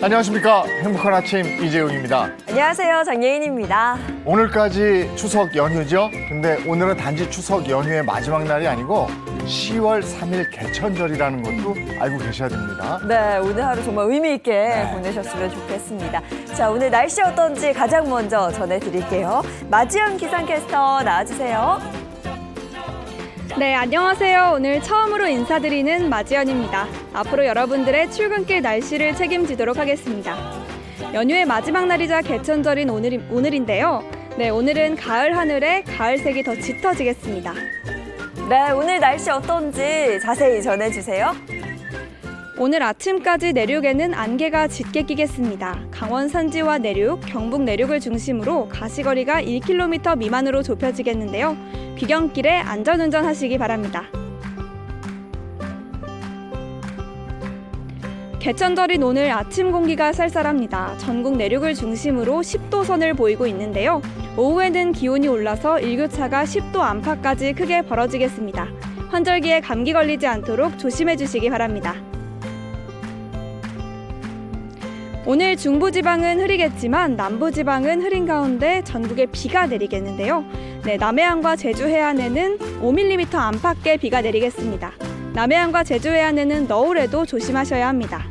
안녕하십니까. 행복한 아침 이재용입니다. 안녕하세요. 장예인입니다. 오늘까지 추석 연휴죠. 근데 오늘은 단지 추석 연휴의 마지막 날이 아니고 10월 3일 개천절이라는 것도 알고 계셔야 됩니다. 네, 오늘 하루 정말 의미 있게 보내셨으면 좋겠습니다. 자, 오늘 날씨 어떤지 가장 먼저 전해드릴게요. 마지연 기상캐스터 나와주세요. 네, 안녕하세요. 오늘 처음으로 인사드리는 마지연입니다. 앞으로 여러분들의 출근길 날씨를 책임지도록 하겠습니다. 연휴의 마지막 날이자 개천절인 오늘인데요. 네, 오늘은 가을 하늘에 가을색이 더 짙어지겠습니다. 네, 오늘 날씨 어떤지 자세히 전해주세요. 오늘 아침까지 내륙에는 안개가 짙게 끼겠습니다. 강원 산지와 내륙, 경북 내륙을 중심으로 가시거리가 1km 미만으로 좁혀지겠는데요. 귀경길에 안전운전 하시기 바랍니다. 개천절인 오늘 아침 공기가 쌀쌀합니다. 전국 내륙을 중심으로 10도 선을 보이고 있는데요. 오후에는 기온이 올라서 일교차가 10도 안팎까지 크게 벌어지겠습니다. 환절기에 감기 걸리지 않도록 조심해 주시기 바랍니다. 오늘 중부지방은 흐리겠지만 남부지방은 흐린 가운데 전국에 비가 내리겠는데요. 네, 남해안과 제주 해안에는 5mm 안팎의 비가 내리겠습니다. 남해안과 제주 해안에는 너울에도 조심하셔야 합니다.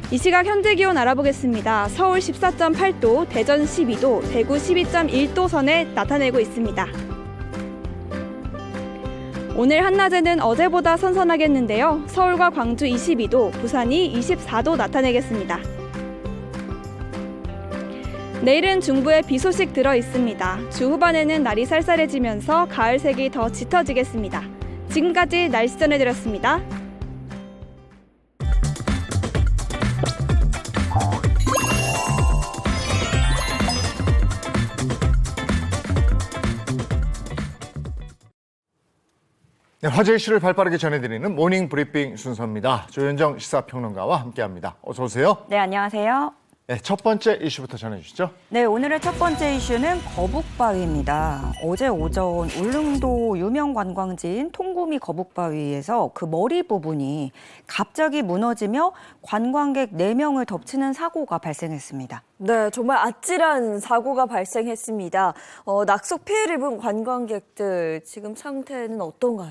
이 시각 현재 기온 알아보겠습니다. 서울 14.8도, 대전 12도, 대구 12.1도 선에 나타내고 있습니다. 오늘 한낮에는 어제보다 선선하겠는데요. 서울과 광주 22도, 부산이 24도 나타내겠습니다. 내일은 중부에 비 소식 들어 있습니다. 주 후반에는 날이 쌀쌀해지면서 가을색이 더 짙어지겠습니다. 지금까지 날씨 전해드렸습니다. 네, 화제 이슈를 발빠르게 전해드리는 모닝 브리핑 순서입니다. 조현정 시사평론가와 함께합니다. 어서 오세요. 네, 안녕하세요. 네, 첫 번째 이슈부터 전해주시죠. 네, 오늘의 첫 번째 이슈는 거북바위입니다. 어제 오전 울릉도 유명 관광지인 통구미 거북바위에서 그 머리 부분이 갑자기 무너지며 관광객 4명을 덮치는 사고가 발생했습니다. 네, 정말 아찔한 사고가 발생했습니다. 낙석 피해를 입은 관광객들 지금 상태는 어떤가요?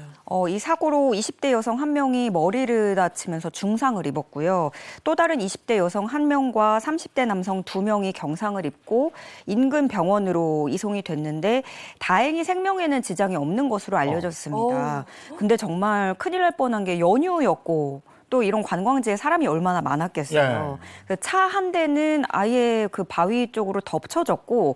이 사고로 20대 여성 1명이 머리를 다치면서 중상을 입었고요. 또 다른 20대 여성 1명과 30대 남성 2명이 경상을 입고 인근 병원으로 이송이 됐는데 다행히 생명에는 지장이 없는 것으로 알려졌습니다. 근데 정말 큰일 날 뻔한 게 연휴였고 또 이런 관광지에 사람이 얼마나 많았겠어요. 차 한 대는 아예 그 바위 쪽으로 덮쳐졌고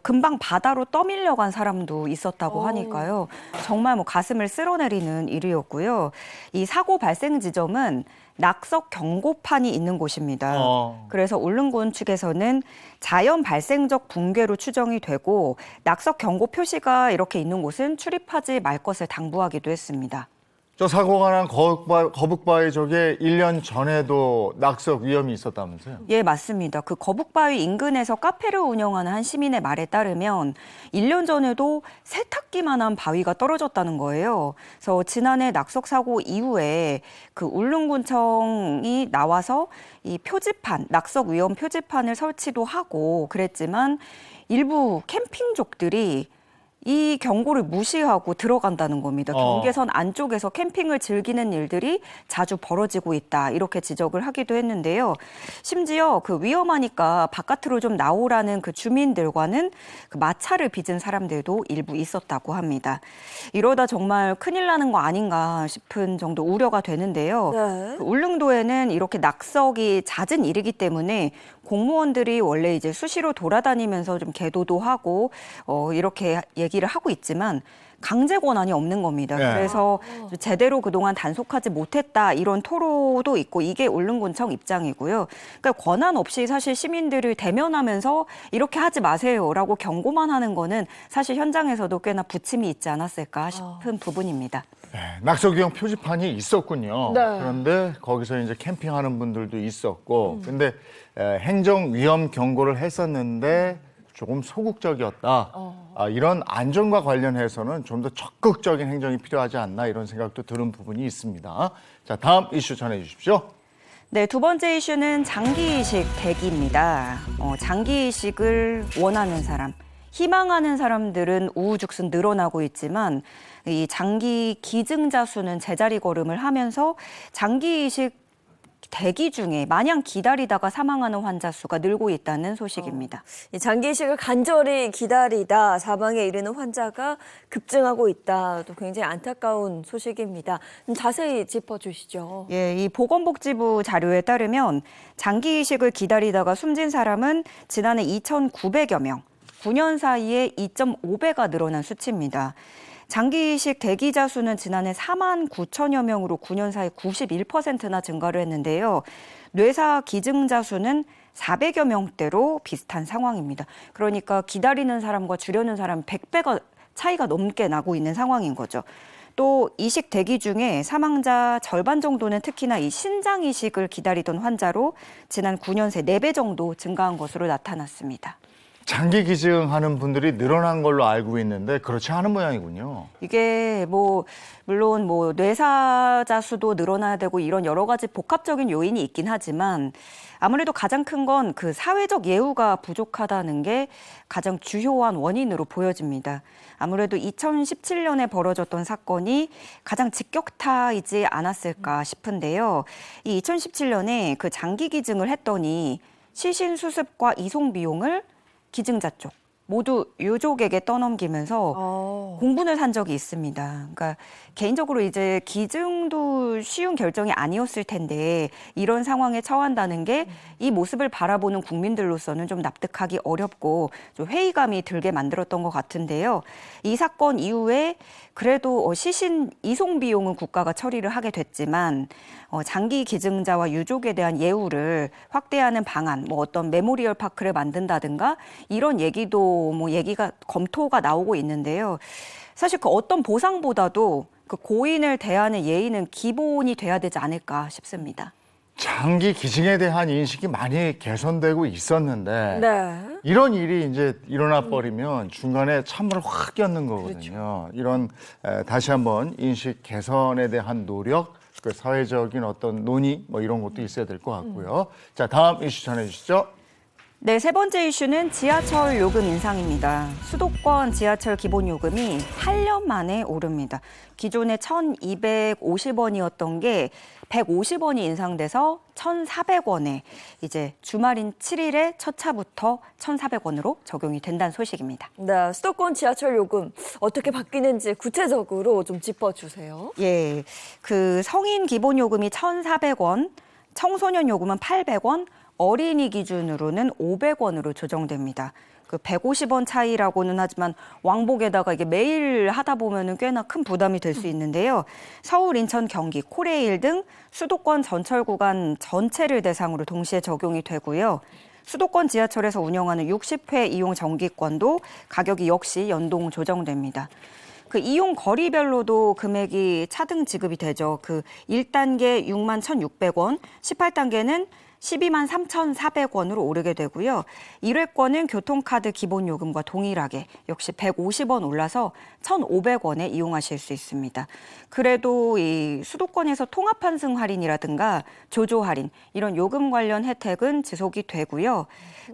금방 바다로 떠밀려간 사람도 있었다고 하니까요. 정말 뭐 가슴을 쓸어내리는 일이었고요. 이 사고 발생 지점은 낙석 경고판이 있는 곳입니다. 그래서 울릉군 측에서는 자연 발생적 붕괴로 추정이 되고 낙석 경고 표시가 이렇게 있는 곳은 출입하지 말 것을 당부하기도 했습니다. 저 사고가 난 거북바위 쪽에 1년 전에도 낙석 위험이 있었다면서요? 예, 맞습니다. 그 거북바위 인근에서 카페를 운영하는 한 시민의 말에 따르면 1년 전에도 세탁기만한 바위가 떨어졌다는 거예요. 그래서 지난해 낙석 사고 이후에 그 울릉군청이 나와서 이 표지판, 낙석 위험 표지판을 설치도 하고 그랬지만 일부 캠핑족들이 이 경고를 무시하고 들어간다는 겁니다. 경계선 안쪽에서 캠핑을 즐기는 일들이 자주 벌어지고 있다. 이렇게 지적을 하기도 했는데요. 심지어 그 위험하니까 바깥으로 좀 나오라는 그 주민들과는 그 마찰을 빚은 사람들도 일부 있었다고 합니다. 이러다 정말 큰일 나는 거 아닌가 싶은 정도 우려가 되는데요. 네. 그 울릉도에는 이렇게 낙석이 잦은 일이기 때문에 공무원들이 원래 이제 수시로 돌아다니면서 좀 계도도 하고 이렇게 얘기를 하고 있지만 강제 권한이 없는 겁니다. 네. 그래서 제대로 그동안 단속하지 못했다 이런 토로도 있고 이게 울릉군청 입장이고요. 그러니까 권한 없이 사실 시민들을 대면하면서 이렇게 하지 마세요라고 경고만 하는 거는 사실 현장에서도 꽤나 부침이 있지 않았을까 싶은 부분입니다. 네, 낙서규형 표지판이 있었군요. 네. 그런데 거기서 이제 캠핑하는 분들도 있었고, 근데 행정 위험 경고를 했었는데 조금 소극적이었다. 이런 안전과 관련해서는 좀 더 적극적인 행정이 필요하지 않나 이런 생각도 드는 부분이 있습니다. 자, 다음 이슈 전해 주십시오. 네, 두 번째 이슈는 장기이식 대기입니다. 장기이식을 원하는 사람, 희망하는 사람들은 우후죽순 늘어나고 있지만 이 장기 기증자 수는 제자리 걸음을 하면서 장기이식 대기 중에 마냥 기다리다가 사망하는 환자 수가 늘고 있다는 소식입니다. 이 장기이식을 간절히 기다리다 사망에 이르는 환자가 급증하고 있다. 또 굉장히 안타까운 소식입니다. 좀 자세히 짚어주시죠. 예, 이 보건복지부 자료에 따르면 장기이식을 기다리다가 숨진 사람은 지난해 2,900여 명, 9년 사이에 2.5배가 늘어난 수치입니다. 장기이식 대기자 수는 지난해 4만 9천여 명으로 9년 사이 91%나 증가를 했는데요. 뇌사 기증자 수는 400여 명대로 비슷한 상황입니다. 그러니까 기다리는 사람과 주려는 사람 100배가 차이가 넘게 나고 있는 상황인 거죠. 또 이식 대기 중에 사망자 절반 정도는 특히나 이 신장 이식을 기다리던 환자로 지난 9년 새 4배 정도 증가한 것으로 나타났습니다. 장기 기증하는 분들이 늘어난 걸로 알고 있는데 그렇지 않은 모양이군요. 이게 물론 뇌사자 수도 늘어나야 되고 이런 여러 가지 복합적인 요인이 있긴 하지만 아무래도 가장 큰 건 그 사회적 예우가 부족하다는 게 가장 주요한 원인으로 보여집니다. 아무래도 2017년에 벌어졌던 사건이 가장 직격타이지 않았을까 싶은데요. 이 2017년에 그 장기 기증을 했더니 시신 수습과 이송 비용을 기증자 쪽 모두 유족에게 떠넘기면서 공분을 산 적이 있습니다. 그러니까 개인적으로 이제 기증도 쉬운 결정이 아니었을 텐데 이런 상황에 처한다는 게 이 모습을 바라보는 국민들로서는 좀 납득하기 어렵고 좀 회의감이 들게 만들었던 것 같은데요. 이 사건 이후에 그래도 시신 이송 비용은 국가가 처리를 하게 됐지만 장기 기증자와 유족에 대한 예우를 확대하는 방안, 어떤 메모리얼 파크를 만든다든가 이런 얘기도 얘기가 검토가 나오고 있는데요. 사실 그 어떤 보상보다도 그 고인을 대하는 예의는 기본이 돼야 되지 않을까 싶습니다. 장기 기증에 대한 인식이 많이 개선되고 있었는데 네. 이런 일이 이제 일어나 버리면 중간에 찬물을 확 꼈는 거거든요. 이런 다시 한번 인식 개선에 대한 노력, 그 사회적인 어떤 논의 이런 것도 있어야 될 것 같고요. 자, 다음 이슈 전해 주시죠. 네, 세 번째 이슈는 지하철 요금 인상입니다. 수도권 지하철 기본 요금이 8년 만에 오릅니다. 기존에 1,250원이었던 게 150원이 인상돼서 1,400원에 이제 주말인 7일에 첫 차부터 1,400원으로 적용이 된다는 소식입니다. 네, 수도권 지하철 요금 어떻게 바뀌는지 구체적으로 좀 짚어주세요. 예, 그 성인 기본 요금이 1,400원, 청소년 요금은 800원, 어린이 기준으로는 500원으로 조정됩니다. 그 150원 차이라고는 하지만 왕복에다가 이게 매일 하다 보면은 꽤나 큰 부담이 될 수 있는데요. 서울, 인천, 경기, 코레일 등 수도권 전철 구간 전체를 대상으로 동시에 적용이 되고요. 수도권 지하철에서 운영하는 60회 이용 정기권도 가격이 역시 연동 조정됩니다. 그 이용 거리별로도 금액이 차등 지급이 되죠. 그 1단계 6만 1,600원, 18단계는 12만 3,400원으로 오르게 되고요. 1회권은 교통카드 기본 요금과 동일하게 역시 150원 올라서 1,500원에 이용하실 수 있습니다. 그래도 이 수도권에서 통합 환승 할인이라든가 조조 할인 이런 요금 관련 혜택은 지속이 되고요.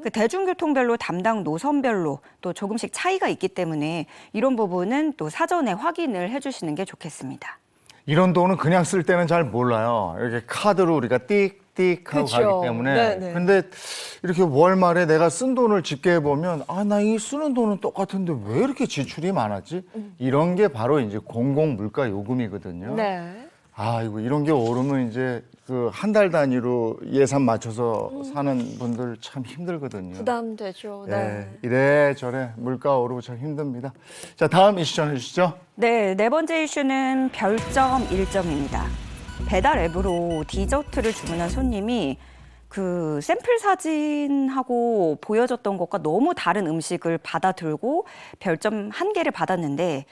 그 대중교통별로 담당 노선별로 또 조금씩 차이가 있기 때문에 이런 부분은 또 사전에 확인을 해주시는 게 좋겠습니다. 이런 돈은 그냥 쓸 때는 잘 몰라요. 이렇게 카드로 우리가 띡 하고 그쵸. 가기 때문에. 네네. 근데 이렇게 월말에 내가 쓴 돈을 집계해 보면 나 이 쓰는 돈은 똑같은데 왜 이렇게 지출이 많았지? 이런 게 바로 이제 공공 물가 요금이거든요. 네. 아이고 이런 게 오르면 이제 그 한 달 단위로 예산 맞춰서 사는 분들 참 힘들거든요. 부담되죠. 네. 이래저래 물가 오르고 참 힘듭니다. 자, 다음 이슈 전해주시죠. 네, 네 번째 이슈는 별점 1점입니다. 배달 앱으로 디저트를 주문한 손님이 그 샘플 사진하고 보여줬던 것과 너무 다른 음식을 받아들고 별점 1개를 받았는데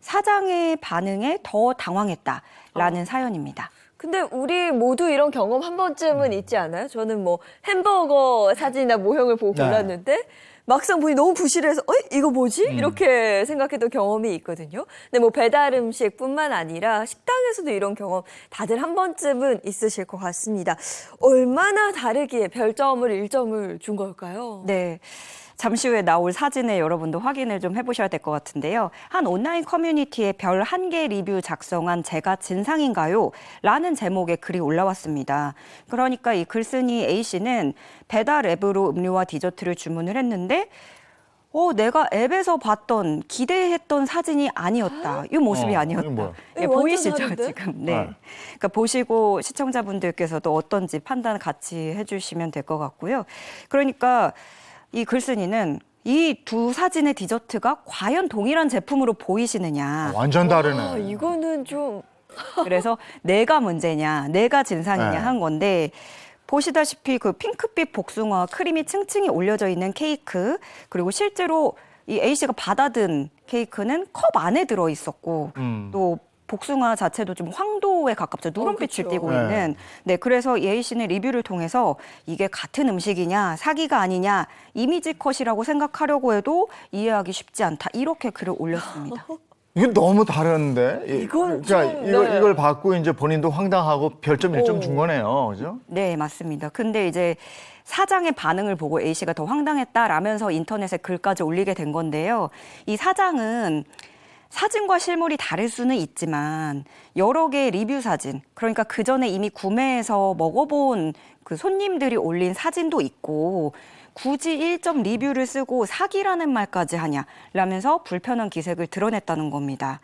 사장의 반응에 더 당황했다라는 사연입니다. 근데 우리 모두 이런 경험 한 번쯤은 있지 않아요? 저는 뭐 햄버거 사진이나 모형을 보고 네. 골랐는데 막상 보니 너무 부실해서 이거 뭐지? 이렇게 생각했던 경험이 있거든요. 근데 뭐 배달 음식뿐만 아니라 식당에서도 이런 경험 다들 한 번쯤은 있으실 것 같습니다. 얼마나 다르기에 별점을 1점을 준 걸까요? 네. 잠시 후에 나올 사진에 여러분도 확인을 좀 해보셔야 될 것 같은데요. 한 온라인 커뮤니티에 별 1개 리뷰 작성한 제가 진상인가요? 라는 제목의 글이 올라왔습니다. 그러니까 이 글쓴이 A씨는 배달 앱으로 음료와 디저트를 주문을 했는데 내가 앱에서 봤던 기대했던 사진이 아니었다. 이 모습이 이거 아니었다. 뭐야? 예, 이거 완전 보이시죠 다른데? 지금? 네. 네. 그러니까 보시고 시청자분들께서도 어떤지 판단 같이 해주시면 될 것 같고요. 그러니까 이 글쓴이는 이 두 사진의 디저트가 과연 동일한 제품으로 보이시느냐. 완전 다르네. 아, 이거는 좀 그래서 내가 문제냐, 내가 진상이냐 네. 한 건데 보시다시피 그 핑크빛 복숭아 크림이 층층이 올려져 있는 케이크 그리고 실제로 이 A씨가 받아든 케이크는 컵 안에 들어 있었고 또 복숭아 자체도 좀 황도에 가깝죠. 누런빛을 그쵸. 띠고 네. 있는. 네, 그래서 이 A씨는 리뷰를 통해서 이게 같은 음식이냐, 사기가 아니냐, 이미지 컷이라고 생각하려고 해도 이해하기 쉽지 않다. 이렇게 글을 올렸습니다. 이게 너무 다른데? 이건 그러니까 좀, 이걸, 네. 이걸 받고 이제 본인도 황당하고 별점 1점 준 거네요. 그죠? 네, 맞습니다. 근데 이제 사장의 반응을 보고 A씨가 더 황당했다라면서 인터넷에 글까지 올리게 된 건데요. 이 사장은 사진과 실물이 다를 수는 있지만 여러 개의 리뷰 사진, 그러니까 그 전에 이미 구매해서 먹어본 그 손님들이 올린 사진도 있고 굳이 1점 리뷰를 쓰고 사기라는 말까지 하냐라면서 불편한 기색을 드러냈다는 겁니다.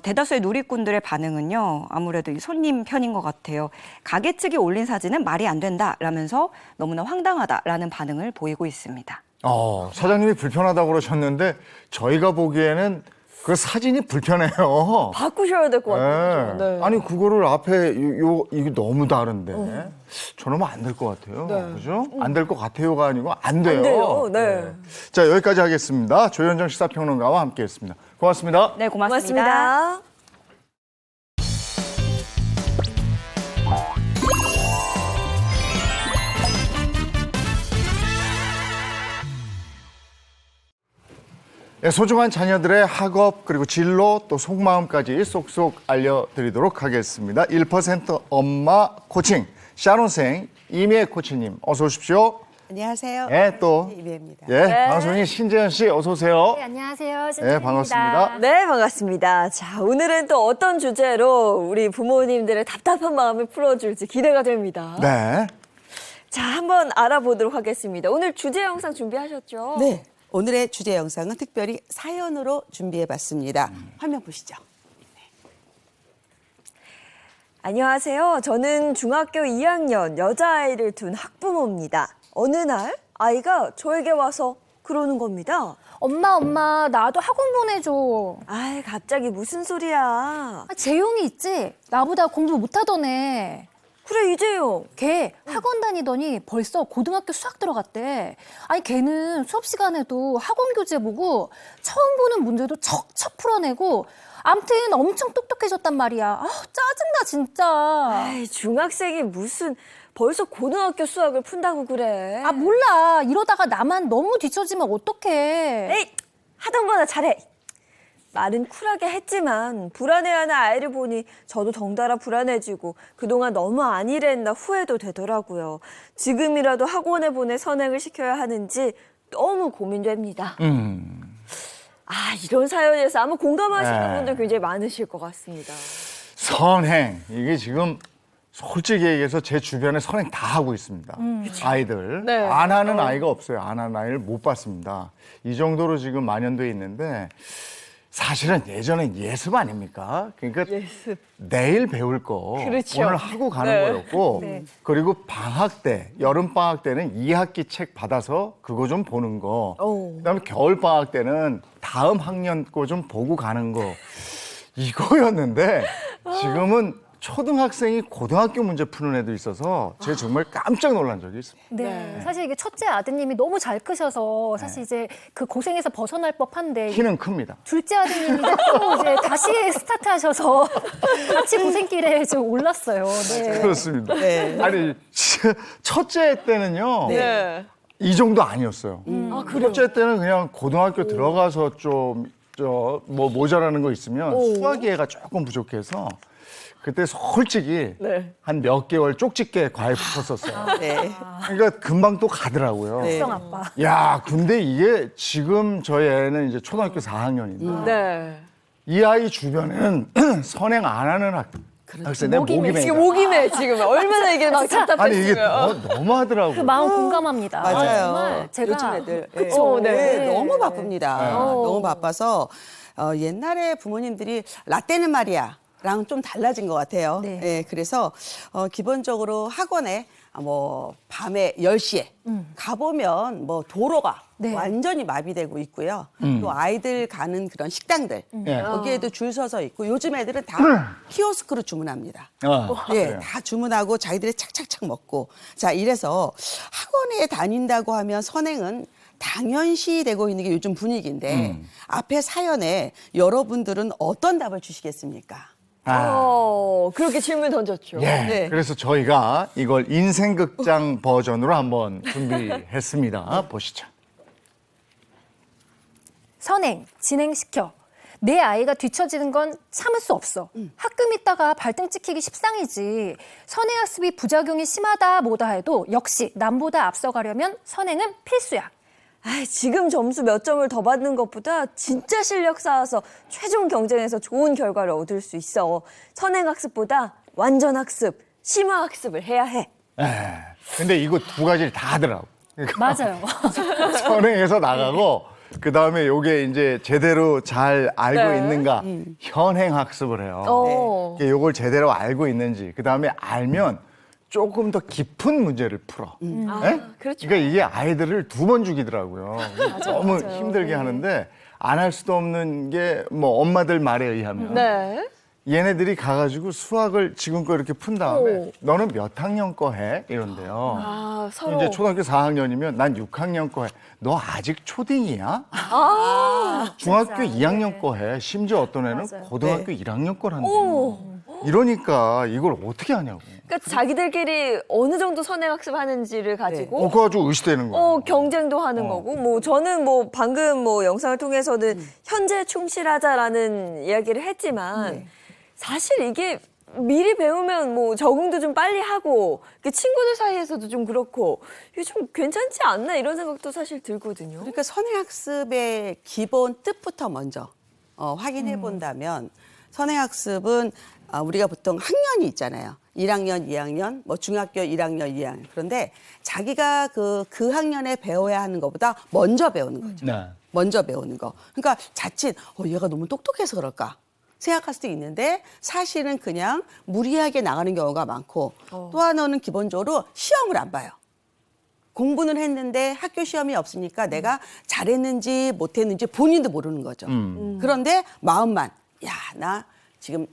대다수의 누리꾼들의 반응은요, 아무래도 이 손님 편인 것 같아요. 가게 측이 올린 사진은 말이 안 된다라면서 너무나 황당하다라는 반응을 보이고 있습니다. 사장님이 불편하다고 그러셨는데 저희가 보기에는 그 사진이 불편해요. 바꾸셔야 될 것 같아요. 네. 네. 아니 그거를 앞에 이게 너무 다른데 저러면 안 될 것 같아요. 네. 그죠? 안 될 것 같아요가 아니고 안 돼요. 안 돼요. 네. 자, 여기까지 하겠습니다. 조현정 시사평론가와 함께했습니다. 고맙습니다. 네, 고맙습니다. 고맙습니다. 네, 소중한 자녀들의 학업 그리고 진로 또 속마음까지 쏙쏙 알려드리도록 하겠습니다. 1% 엄마 코칭 샤론생 이미애 코치님 어서 오십시오. 안녕하세요. 네, 또 이배입니다. 예, 방송인 신재현 씨 어서 오세요. 네, 안녕하세요. 네, 반갑습니다. 네, 반갑습니다. 자, 오늘은 또 어떤 주제로 우리 부모님들의 답답한 마음을 풀어줄지 기대가 됩니다. 네. 자, 한번 알아보도록 하겠습니다. 오늘 주제 영상 준비하셨죠? 네. 오늘의 주제 영상은 특별히 사연으로 준비해봤습니다. 화면 보시죠. 안녕하세요. 저는 중학교 2학년 여자아이를 둔 학부모입니다. 어느 날 아이가 저에게 와서 그러는 겁니다. 엄마, 나도 학원 보내줘. 아이, 갑자기 무슨 소리야. 아, 재용이 있지? 나보다 공부 못하던 애. 그래, 이제요. 걔 학원 다니더니 벌써 고등학교 수학 들어갔대. 아니, 걔는 수업 시간에도 학원 교재 보고 처음 보는 문제도 척척 풀어내고 암튼 엄청 똑똑해졌단 말이야. 아, 짜증나, 진짜. 아이, 중학생이 무슨 벌써 고등학교 수학을 푼다고 그래. 아, 몰라. 이러다가 나만 너무 뒤처지면 어떡해. 에이, 하던 거나 잘해. 말은 쿨하게 했지만 불안해하는 아이를 보니 저도 덩달아 불안해지고 그동안 너무 안 일했나 후회도 되더라고요. 지금이라도 학원에 보내 선행을 시켜야 하는지 너무 고민됩니다. 아, 이런 사연에서 아마 공감하시는 네. 분들 굉장히 많으실 것 같습니다. 선행 이게 지금 솔직히 얘기해서 제 주변에 선행 다 하고 있습니다. 아이들 네. 안 하는 아이가 없어요. 안 하는 아이를 못 봤습니다. 이 정도로 지금 만연돼 있는데 사실은 예전엔 예습 아닙니까? 그러니까 내일 배울 거 오늘 하고 가는 거였고 그리고 방학 때, 여름 방학 때는 2학기 책 받아서 그거 좀 보는 거 그다음에 겨울 방학 때는 다음 학년 거 좀 보고 가는 거 이거였는데 지금은 초등학생이 고등학교 문제 푸는 애도 있어서 제가 정말 깜짝 놀란 적이 있습니다. 네. 사실 이게 첫째 아드님이 너무 잘 크셔서 사실 이제 그 고생에서 벗어날 법한데 키는 큽니다. 둘째 아드님이 이제 또 이제 다시 스타트하셔서 같이 고생길에 좀 올랐어요. 네. 그렇습니다. 네. 아니 첫째 때는요. 네. 이 정도 아니었어요. 아, 그래요? 첫째 때는 그냥 고등학교 들어가서 좀 뭐 모자라는 거 있으면 수학 이해가 조금 부족해서 그때 솔직히 한 몇 개월 쪽집게 과외 붙었었어요. 네. 그러니까 금방 또 가더라고요. 네. 성 아빠. 야, 근데 이게 지금 저희 애는 이제 초등학교 4학년인데 네. 이 아이 주변에는 선행 안 하는 학생 내 목이 지금 맹 목임에 지금 얼마나 이게 막 아니 이게 답답했으면. 너무하더라고요. 그 마음 공감합니다. 맞아요. 정말 제가 요즘 애들 그쵸. 네. 너무 바쁩니다. 너무 바빠서 옛날에 부모님들이 라떼는 말이야. 랑 좀 달라진 것 같아요. 네. 예, 그래서 기본적으로 학원에 뭐 밤에 10시에 가보면 뭐 도로가 네. 완전히 마비되고 있고요. 또 아이들 가는 그런 식당들 예. 거기에도 줄 서서 있고 요즘 애들은 다 키오스크로 주문합니다. 예, 그래요. 다 주문하고 자기들이 착착착 먹고. 자, 이래서 학원에 다닌다고 하면 선행은 당연시 되고 있는 게 요즘 분위기인데 앞에 사연에 여러분들은 어떤 답을 주시겠습니까? 그렇게 질문 던졌죠. 예. 네. 그래서 저희가 이걸 인생극장 버전으로 한번 준비했습니다. 보시죠. 선행, 진행시켜. 내 아이가 뒤처지는 건 참을 수 없어. 학교 있다가 발등 찍히기 십상이지. 선행학습이 부작용이 심하다 뭐다 해도 역시 남보다 앞서가려면 선행은 필수야. 아, 지금 점수 몇 점을 더 받는 것보다 진짜 실력 쌓아서 최종 경쟁에서 좋은 결과를 얻을 수 있어. 선행학습보다 완전학습, 심화학습을 해야 해. 근데 이거 두 가지를 다 하더라고. 맞아요. 선행해서 나가고 그 다음에 요게 이제 제대로 잘 알고 네. 있는가 현행 학습을 해요. 어. 요걸 제대로 알고 있는지 그 다음에 알면 조금 더 깊은 문제를 풀어. 네? 그렇죠. 그러니까 이게 아이들을 두 번 죽이더라고요. 너무 힘들게 하는데 안 할 수도 없는 게 뭐 엄마들 말에 의하면 네. 얘네들이 가가지고 수학을 지금껏 이렇게 푼 다음에 너는 몇 학년 거 해? 이런데요. 아, 서로. 이제 초등학교 4학년이면 난 6학년 거 해. 너 아직 초딩이야? 중학교 2학년 거 해. 심지어 어떤 애는 맞아요. 고등학교 1학년 걸 한대요. 이러니까 이걸 어떻게 하냐고. 그러니까 자기들끼리 어느 정도 선행학습 하는지를 가지고 그거 가지고 의시되는 거예요. 경쟁도 하는 거고, 뭐, 저는 뭐, 방금 뭐, 영상을 통해서는 현재 충실하자라는 이야기를 했지만, 사실 이게 미리 배우면 뭐, 적응도 좀 빨리 하고, 친구들 사이에서도 좀 그렇고, 이게 좀 괜찮지 않나 이런 생각도 사실 들거든요. 그러니까 선행학습의 기본 뜻부터 먼저 확인해 본다면 선행학습은 우리가 보통 학년이 있잖아요. 1학년, 2학년, 뭐 중학교 1학년, 2학년. 그런데 자기가 그 학년에 배워야 하는 것보다 먼저 배우는 거죠. 네. 먼저 배우는 거. 그러니까 자칫 얘가 너무 똑똑해서 그럴까 생각할 수도 있는데 사실은 그냥 무리하게 나가는 경우가 많고 또 하나는 기본적으로 시험을 안 봐요. 공부는 했는데 학교 시험이 없으니까 내가 잘했는지 못했는지 본인도 모르는 거죠. 그런데 마음만 나 지금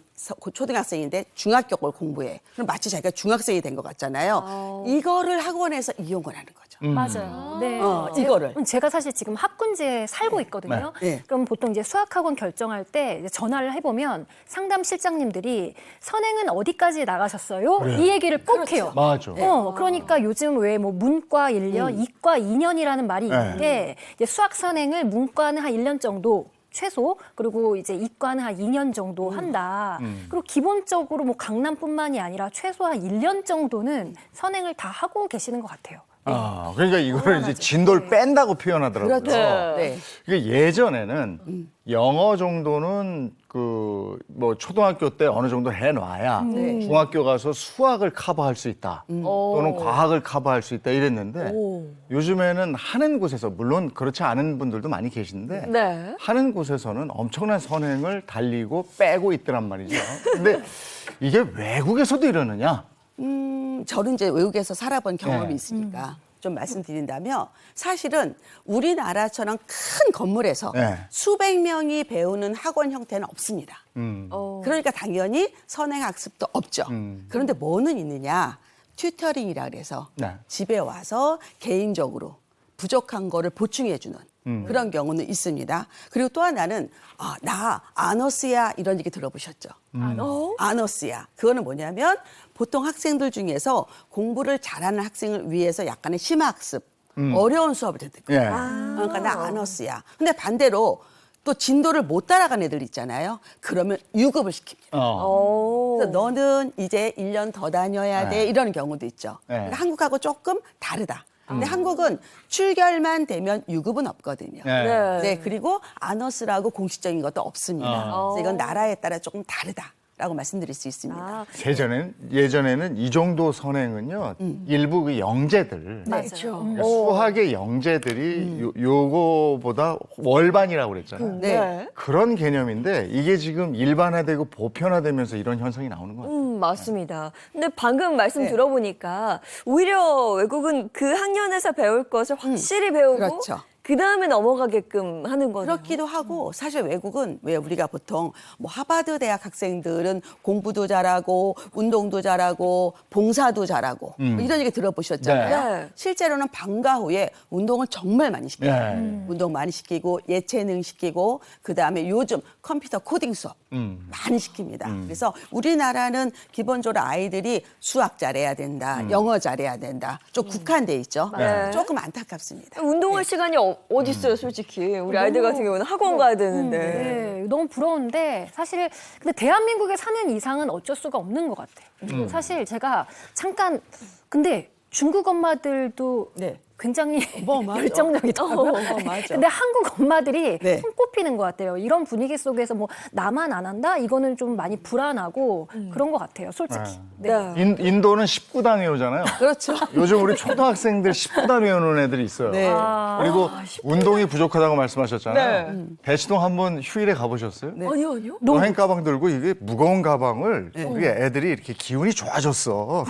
초등학생인데 중학교 걸 공부해. 그럼 마치 자기가 중학생이 된 것 같잖아요. 이거를 학원에서 이용을 하는 거죠. 맞아요. 네. 이거를. 제가 사실 지금 학군지에 살고 있거든요. 네. 그럼 보통 이제 수학학원 결정할 때 이제 전화를 해보면 상담 실장님들이 선행은 어디까지 나가셨어요? 이 얘기를 꼭 해요. 맞아. 그러니까 요즘 왜 뭐 문과 1년, 이과 2년이라는 말이 있는데 이제 수학 선행을 문과는 한 1년 정도 최소 그리고 이제 이과는 한 2년 정도 한다. 그리고 기본적으로 뭐 강남뿐만이 아니라 최소한 1년 정도는 선행을 다 하고 계시는 것 같아요. 그러니까 이거를 이제 진도를 뺀다고 표현하더라고요. 그렇죠. 네. 이게 예전에는 영어 정도는 그 뭐 초등학교 때 어느 정도 해놔야 네. 중학교 가서 수학을 커버할 수 있다. 또는 과학을 커버할 수 있다 이랬는데 요즘에는 하는 곳에서 물론 그렇지 않은 분들도 많이 계신데 네. 하는 곳에서는 엄청난 선행을 달리고 빼고 있더란 말이죠. 근데 이게 외국에서도 이러느냐? 저는 이제 외국에서 살아본 경험이 네. 있으니까 좀 말씀드린다면 사실은 우리나라처럼 큰 건물에서 네. 수백 명이 배우는 학원 형태는 없습니다. 그러니까 당연히 선행학습도 없죠. 그런데 뭐는 있느냐? 튜터링이라 그래서 네. 집에 와서 개인적으로 부족한 거를 보충해주는 그런 경우는 있습니다. 그리고 또 하나는 나 아너스야 이런 얘기 들어보셨죠? 아너스야. 그거는 뭐냐면 보통 학생들 중에서 공부를 잘하는 학생을 위해서 약간의 심화학습, 어려운 수업을 듣는 거예요. 예. 그러니까 나 아너스야. 근데 반대로 또 진도를 못 따라간 애들 있잖아요. 그러면 유급을 시킵니다. 그래서 너는 이제 1년 더 다녀야 돼. 네. 이런 경우도 있죠. 네. 그러니까 한국하고 조금 다르다. 근데 한국은 출결만 되면 유급은 없거든요. 네. 네, 그리고 아너스라고 공식적인 것도 없습니다. 그래서 이건 나라에 따라 조금 다르다라고 말씀드릴 수 있습니다. 예전에는 이 정도 선행은요 일부 그 영재들 그렇죠. 그러니까 수학의 영재들이 요거보다 월반이라고 그랬잖아요. 네. 그런 개념인데 이게 지금 일반화되고 보편화되면서 이런 현상이 나오는 거예요. 맞습니다. 근데 방금 말씀 네. 들어보니까 오히려 외국은 그 학년에서 배울 것을 확실히 배우고 그렇죠. 그 다음에 넘어가게끔 하는 거네요. 그렇기도 하고 사실 외국은 왜 우리가 보통 뭐 하버드 대학 학생들은 공부도 잘하고 운동도 잘하고 봉사도 잘하고 뭐 이런 얘기 들어보셨잖아요. 네. 실제로는 방과 후에 운동을 정말 많이 시켜요. 네. 운동 많이 시키고 예체능 시키고 그다음에 요즘 컴퓨터 코딩 수업 많이 시킵니다. 그래서 우리나라는 기본적으로 아이들이 수학 잘해야 된다, 영어 잘해야 된다. 좀 국한돼 있죠. 네. 조금 안타깝습니다. 운동할 시간이 어디 있어요, 솔직히. 우리 아이들 같은 경우는 학원 가야 되는데. 네, 너무 부러운데 사실 근데 대한민국에 사는 이상은 어쩔 수가 없는 것 같아요. 사실 제가 잠깐 근데 중국 엄마들도 네. 굉장히 맞아. 열정적이더라고요. 맞아. 근데 한국 엄마들이 네. 손꼽히는 것 같아요. 이런 분위기 속에서 뭐 나만 안 한다? 이거는 좀 많이 불안하고 그런 것 같아요, 솔직히. 네. 인도는 19단 외우잖아요. 그렇죠. 요즘 우리 초등학생들 19단 외우는 애들이 있어요. 네. 그리고 운동이 부족하다고 말씀하셨잖아요. 대치동 한번 휴일에 가보셨어요? 아니요. 여행 가방 들고 이게 무거운 가방을 우리 애들이 이렇게 기운이 좋아졌어.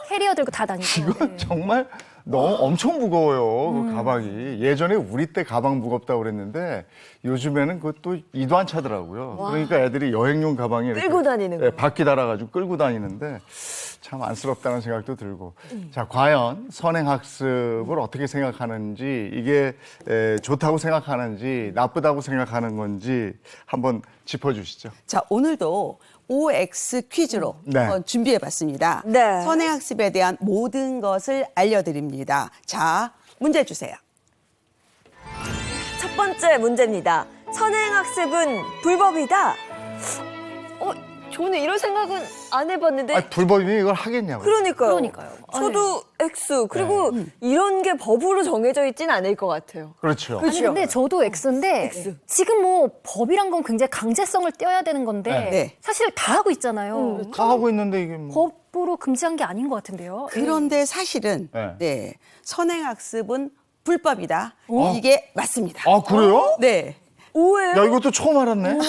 캐리어 들고 다 다니고. 네. 정말 너무 엄청 무거워요. 그 가방이. 예전에 우리 때 가방 무겁다고 그랬는데 요즘에는 그것도 이도 안 차더라고요. 그러니까 애들이 여행용 가방이 이렇게 끌고 다니는 예, 바퀴 달아가지고 끌고 다니는데 참 안쓰럽다는 생각도 들고. 자, 과연 선행학습을 어떻게 생각하는지 이게 좋다고 생각하는지 나쁘다고 생각하는 건지 한번 짚어주시죠. 자, 오늘도 OX 퀴즈로 네. 한번 준비해봤습니다. 네. 선행학습에 대한 모든 것을 알려드립니다. 자, 문제 주세요. 첫 번째 문제입니다. 선행학습은 불법이다. 저는 이런 생각은 안 해봤는데. 아니, 불법이면 이걸 하겠냐고. 그러니까요. 저도 X. 그리고 이런 게 법으로 정해져 있진 않을 것 같아요. 그렇죠. 아니 근데 저도 X인데 지금 뭐 법이란 건 굉장히 강제성을 띄어야 되는 건데 네. 사실 다 하고 있잖아요. 다 하고 있는데 이게 뭐. 법으로 금지한 게 아닌 것 같은데요. 그런데 사실은 네. 네, 선행학습은 불법이다. 이게 맞습니다. 아, 그래요? 네. 오해요? 야, 이것도 처음 알았네. 다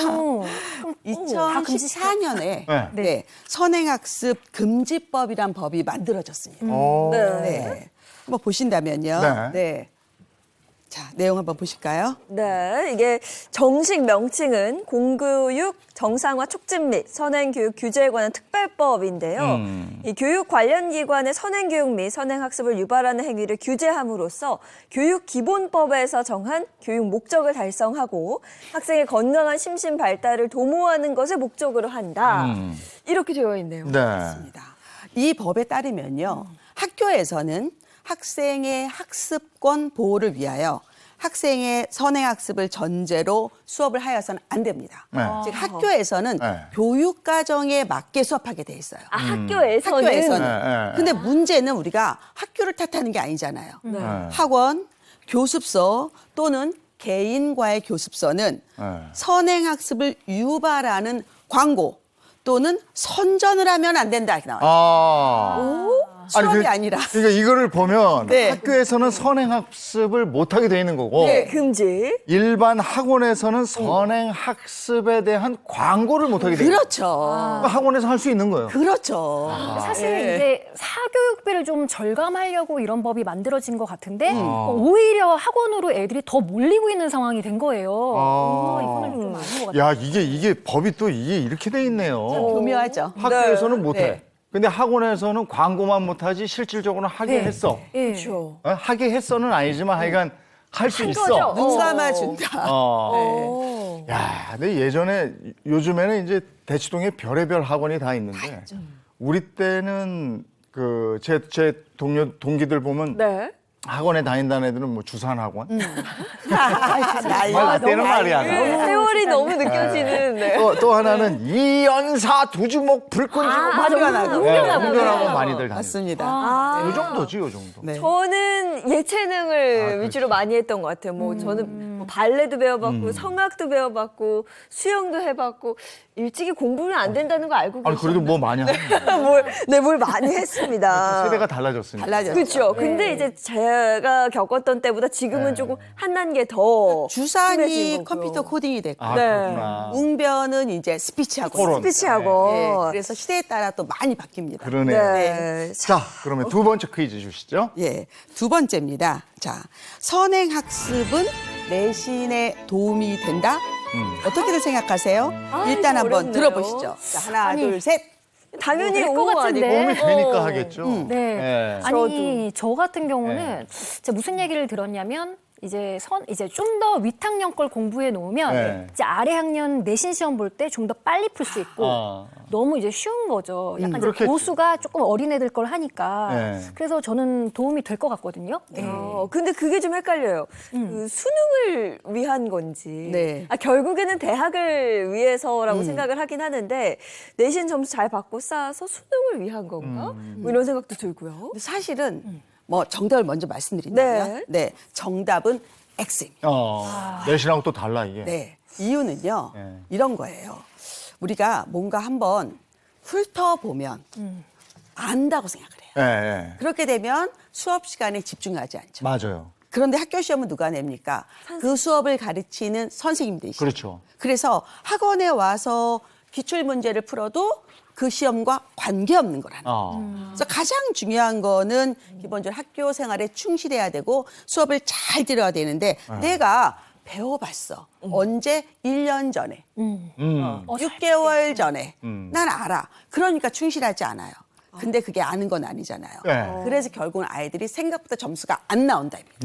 2014년에 네. 네, 선행학습 금지법이란 법이 만들어졌습니다. 네. 네. 한번 보신다면요. 네. 네. 자, 내용 한번 보실까요? 네, 이게 정식 명칭은 공교육 정상화 촉진 및 선행교육 규제에 관한 특별법인데요. 이 교육 관련 기관의 선행교육 및 선행학습을 유발하는 행위를 규제함으로써 교육기본법에서 정한 교육 목적을 달성하고 학생의 건강한 심신 발달을 도모하는 것을 목적으로 한다. 이렇게 되어 있네요. 네. 이 법에 따르면요. 학교에서는 학생의 학습권 보호를 위하여 학생의 선행학습을 전제로 수업을 하여서는 안 됩니다. 네. 즉 학교에서는 네. 교육 과정에 맞게 수업하게 돼 있어요. 아, 학교에서는. 학교에서는. 네, 네. 근데 문제는 우리가 학교를 탓하는 게 아니잖아요. 네. 학원, 교습소 또는 개인과의 교습소는 네. 선행학습을 유발하는 광고 또는 선전을 하면 안 된다 이렇게 나와요. 아. 수업이 아니라. 그러니까 이거를 보면 네. 학교에서는 선행학습을 못하게 돼 있는 거고 네. 금지. 일반 학원에서는 선행학습에 대한 광고를 못하게 돼 있는 거예요. 그렇죠. 학원에서 할 수 있는 거예요. 그렇죠. 사실 네. 이게 사교육비를 좀 절감하려고 이런 법이 만들어진 것 같은데 오히려 학원으로 애들이 더 몰리고 있는 상황이 된 거예요. 이거는 좀 아닌 것 같아요. 야, 이게 법이 또 이게 이렇게 돼 있네요. 교묘하죠. 학교에서는 못해. 네. 근데 학원에서는 광고만 못하지 실질적으로 하게 했어. 예. 그렇죠. 하게 했어는 아니지만 하여간 할 수 있어. 거죠. 눈 감아준다. 야, 근데 요즘에는 이제 대치동에 별의별 학원이 다 있는데 우리 때는 그 제 동기들 보면 네. 학원에 다닌다는 애들은 뭐 주산 학원. 나이 나 때는 말이 안 나. 세월이 너무 느껴지는. 네. 또 하나는 이연사 두주목 불끈 훈련하고. 훈련하고 많이들 다니고. 맞습니다. 요 정도지, 요 정도. 네. 저는 예체능을 그렇죠. 위주로 많이 했던 것 같아요. 뭐 저는 뭐 발레도 배워봤고 성악도 배워봤고 수영도 해봤고 일찍이 공부는 안 된다는 거 알고 아니 그래도 뭐 많이 하는 거예요. 뭘 많이 했습니다. 세대가 달라졌으니까. 달라졌죠. 그렇죠. 근데 이제 제가 겪었던 때보다 지금은 조금 한 단계 더 주산이 심해진 거고요. 컴퓨터 코딩이 됐고 아, 네. 그렇구나. 웅변은 이제 스피치하고. 토론. 스피치하고. 네, 그래서 시대에 따라 또 많이 바뀝니다. 그러네요. 네. 자, 그러면 두 번째 퀴즈 주시죠. 예, 두 번째입니다. 자, 선행학습은 내신에 도움이 된다? 어떻게들 생각하세요? 일단 이거 한번 어렵네요. 들어보시죠. 자, 하나, 둘, 셋. 당연히 될것 오 같은데. 아니고. 도움이 되니까 하겠죠. 네. 네. 아니 저 같은 경우는 진짜 무슨 얘기를 들었냐면 이제 좀 더 윗학년 걸 공부해 놓으면 네. 이제 아래 학년 내신 시험 볼 때 좀 더 빨리 풀 수 있고 아. 너무 이제 쉬운 거죠. 약간 이제 그렇겠죠. 고수가 조금 어린 애들 걸 하니까 네. 그래서 저는 도움이 될 것 같거든요. 근데 그게 좀 헷갈려요. 그 수능을 위한 건지. 네. 결국에는 대학을 위해서라고 생각을 하긴 하는데 내신 점수 잘 받고 쌓아서 수능을 위한 건가? 뭐 이런 생각도 들고요. 근데 사실은 뭐 정답을 먼저 말씀드린다면 네, 정답은 X입니다. 내신하고 또 달라 이게. 네, 이유는요. 네. 이런 거예요. 우리가 뭔가 한번 훑어보면 안다고 생각을 해요. 네, 네. 그렇게 되면 수업 시간에 집중하지 않죠. 맞아요. 그런데 학교 시험은 누가 냅니까? 그 수업을 가르치는 선생님들이시죠. 그렇죠. 그래서 학원에 와서 기출 문제를 풀어도 그 시험과 관계없는 거라는 거예요. 그래서 가장 중요한 거는 기본적으로 학교 생활에 충실해야 되고 수업을 잘 들어야 되는데 내가 배워봤어. 언제? 1년 전에, 6개월 전에. 난 알아. 그러니까 충실하지 않아요. 근데 그게 아는 건 아니잖아요. 네. 그래서 결국은 아이들이 생각보다 점수가 안 나온다입니다.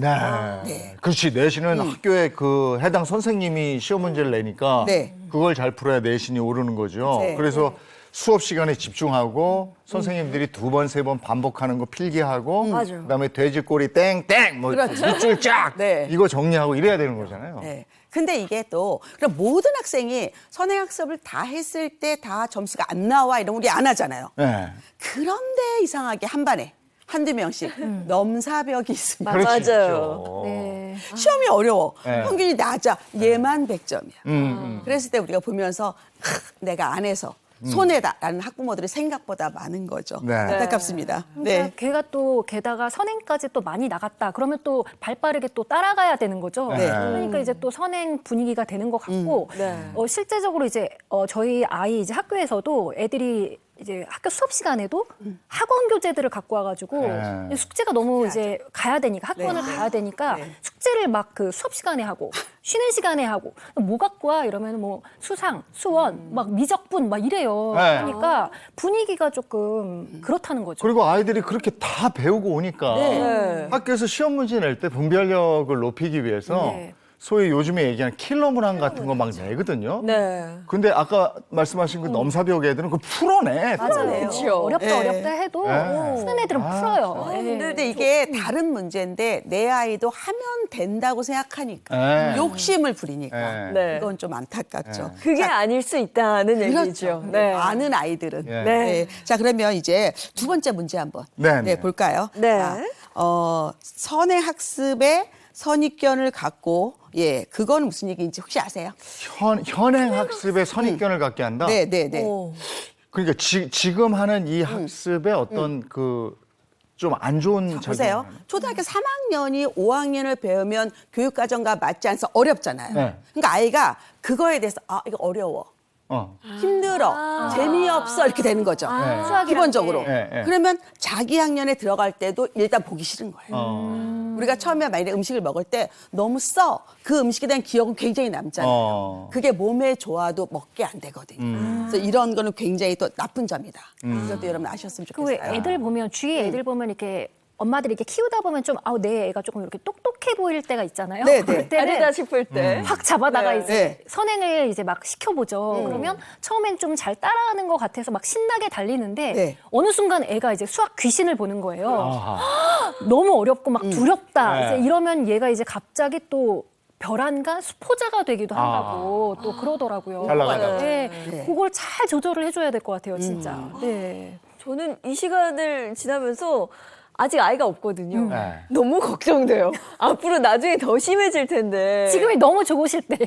네. 네. 그렇지. 내신은 학교에 그 해당 선생님이 시험 문제를 내니까 네. 그걸 잘 풀어야 내신이 오르는 거죠. 네. 그래서 수업 시간에 집중하고 선생님들이 두 번, 세 번 반복하는 거 필기하고 맞아요. 그다음에 돼지꼬리 땡땡 뭐 밑줄 쫙 네. 이거 정리하고 이래야 되는 거잖아요. 네. 근데 이게 또 그럼 모든 학생이 선행학습을 다 했을 때 다 점수가 안 나와 이런 거 우리 안 하잖아요. 네. 그런데 이상하게 한 반에 한두 명씩 넘사벽이 있습니다. 그럴 수 맞아요. 있죠. 네. 시험이 어려워. 네. 평균이 낮아. 얘만 100점이야. 그랬을 때 우리가 보면서 내가 안 해서 손해다라는 학부모들이 생각보다 많은 거죠. 네. 안타깝습니다. 그러니까 네. 걔가 또 게다가 선행까지 또 많이 나갔다. 그러면 또 발빠르게 또 따라가야 되는 거죠. 네. 그러니까 이제 또 선행 분위기가 되는 것 같고 네. 실제적으로 이제 저희 아이 이제 학교에서도 애들이 이제 학교 수업 시간에도 학원 교재들을 갖고 와가지고 네. 숙제가 너무 이제 가야 되니까 학원을 네. 가야 되니까 네. 숙제를 막 그 수업 시간에 하고 쉬는 시간에 하고 뭐 갖고 와 이러면 뭐 수상, 수원, 막 미적분 막 이래요. 네. 그러니까 분위기가 조금 그렇다는 거죠. 그리고 아이들이 그렇게 다 배우고 오니까 네. 학교에서 시험 문제 낼 때 분별력을 높이기 위해서 네. 소위 요즘에 얘기하는 킬러 문항 같은 거 막 내거든요. 네. 근데 아까 말씀하신 그 넘사벽 애들은 그거 풀어내. 맞아요. 그렇죠. 어렵다 네. 어렵다 해도 네. 푸는 애들은 풀어요. 네. 근데 이게 다른 문제인데 내 아이도 하면 된다고 생각하니까 네. 욕심을 부리니까 네. 이건 좀 안타깝죠. 그게 아닐 수 있다는 그렇죠. 얘기죠. 네. 많은 아이들은. 네. 네. 자, 그러면 이제 두 번째 문제 한번 네. 볼까요? 네. 자, 선행 학습에 선입견을 갖고 그건 무슨 얘기인지 혹시 아세요? 현행 학습에 선입견을 갖게 한다. 네, 네, 네. 오. 그러니까 지금 하는 이 학습에 어떤 그 좀 안 좋은 보세요. 작용을 초등학교 3학년이 5학년을 배우면 교육과정과 맞지 않아서 어렵잖아요. 네. 그러니까 아이가 그거에 대해서 이거 어려워. 힘들어. 재미없어. 이렇게 되는 거죠. 네. 수학이란 기본적으로. 게. 네. 그러면 자기 학년에 들어갈 때도 일단 보기 싫은 거예요. 우리가 처음에 만약에 음식을 먹을 때 너무 써. 그 음식에 대한 기억은 굉장히 남잖아요. 그게 몸에 좋아도 먹게 안 되거든요. 그래서 이런 거는 굉장히 또 나쁜 점이다. 이것도 여러분 아셨으면 그 왜 좋겠어요. 애들 보면 주위에 애들 보면 이렇게 엄마들이 이렇게 키우다 보면 좀 내 애가 조금 이렇게 똑똑해 보일 때가 있잖아요. 네, 그럴 네. 때는 아니다 싶을 때. 확 잡아다가 네. 이제 네. 선행을 이제 막 시켜보죠. 그러면 처음엔 좀 잘 따라하는 것 같아서 막 신나게 달리는데 네. 어느 순간 애가 이제 수학 귀신을 보는 거예요. 아하. 너무 어렵고 막 두렵다. 네. 이제 이러면 얘가 이제 갑자기 또 벼란가 수포자가 되기도 한다고 또 그러더라고요. 잘 나가다가. 네. 네. 그걸 잘 조절을 해줘야 될 것 같아요, 진짜. 네. 저는 이 시간을 지나면서 아직 아이가 없거든요. 네. 너무 걱정돼요. 앞으로 나중에 더 심해질 텐데. 지금이 너무 좋으실 때예요.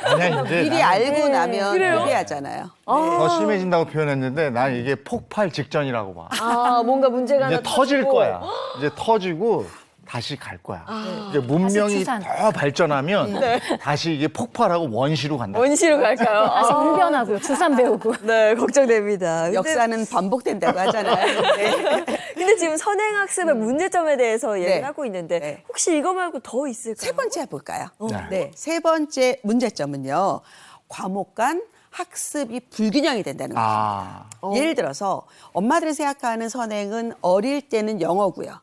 아니야 이제 미리 나는 알고 나면 그래요? 유리하잖아요. 더 심해진다고 표현했는데 난 이게 폭발 직전이라고 봐. 뭔가 문제가 이제 하나 터질 터지고. 거야. 이제 터지고 다시 갈 거야. 이제 문명이 주산. 더 발전하면 다시 이게 폭발하고 원시로 간다. 원시로 갈까요? 다시 웅변하고요. 주산 배우고. 네, 걱정됩니다. 근데, 역사는 반복된다고 하잖아요. 네. 근데 지금 선행학습의 문제점에 대해서 얘기를 네. 하고 있는데 네. 혹시 이거 말고 더 있을까요? 세 번째 해볼까요? 네. 네. 세 번째 문제점은요. 과목 간 학습이 불균형이 된다는 거예요. 아, 예를 들어서 엄마들이 생각하는 선행은 어릴 때는 영어고요.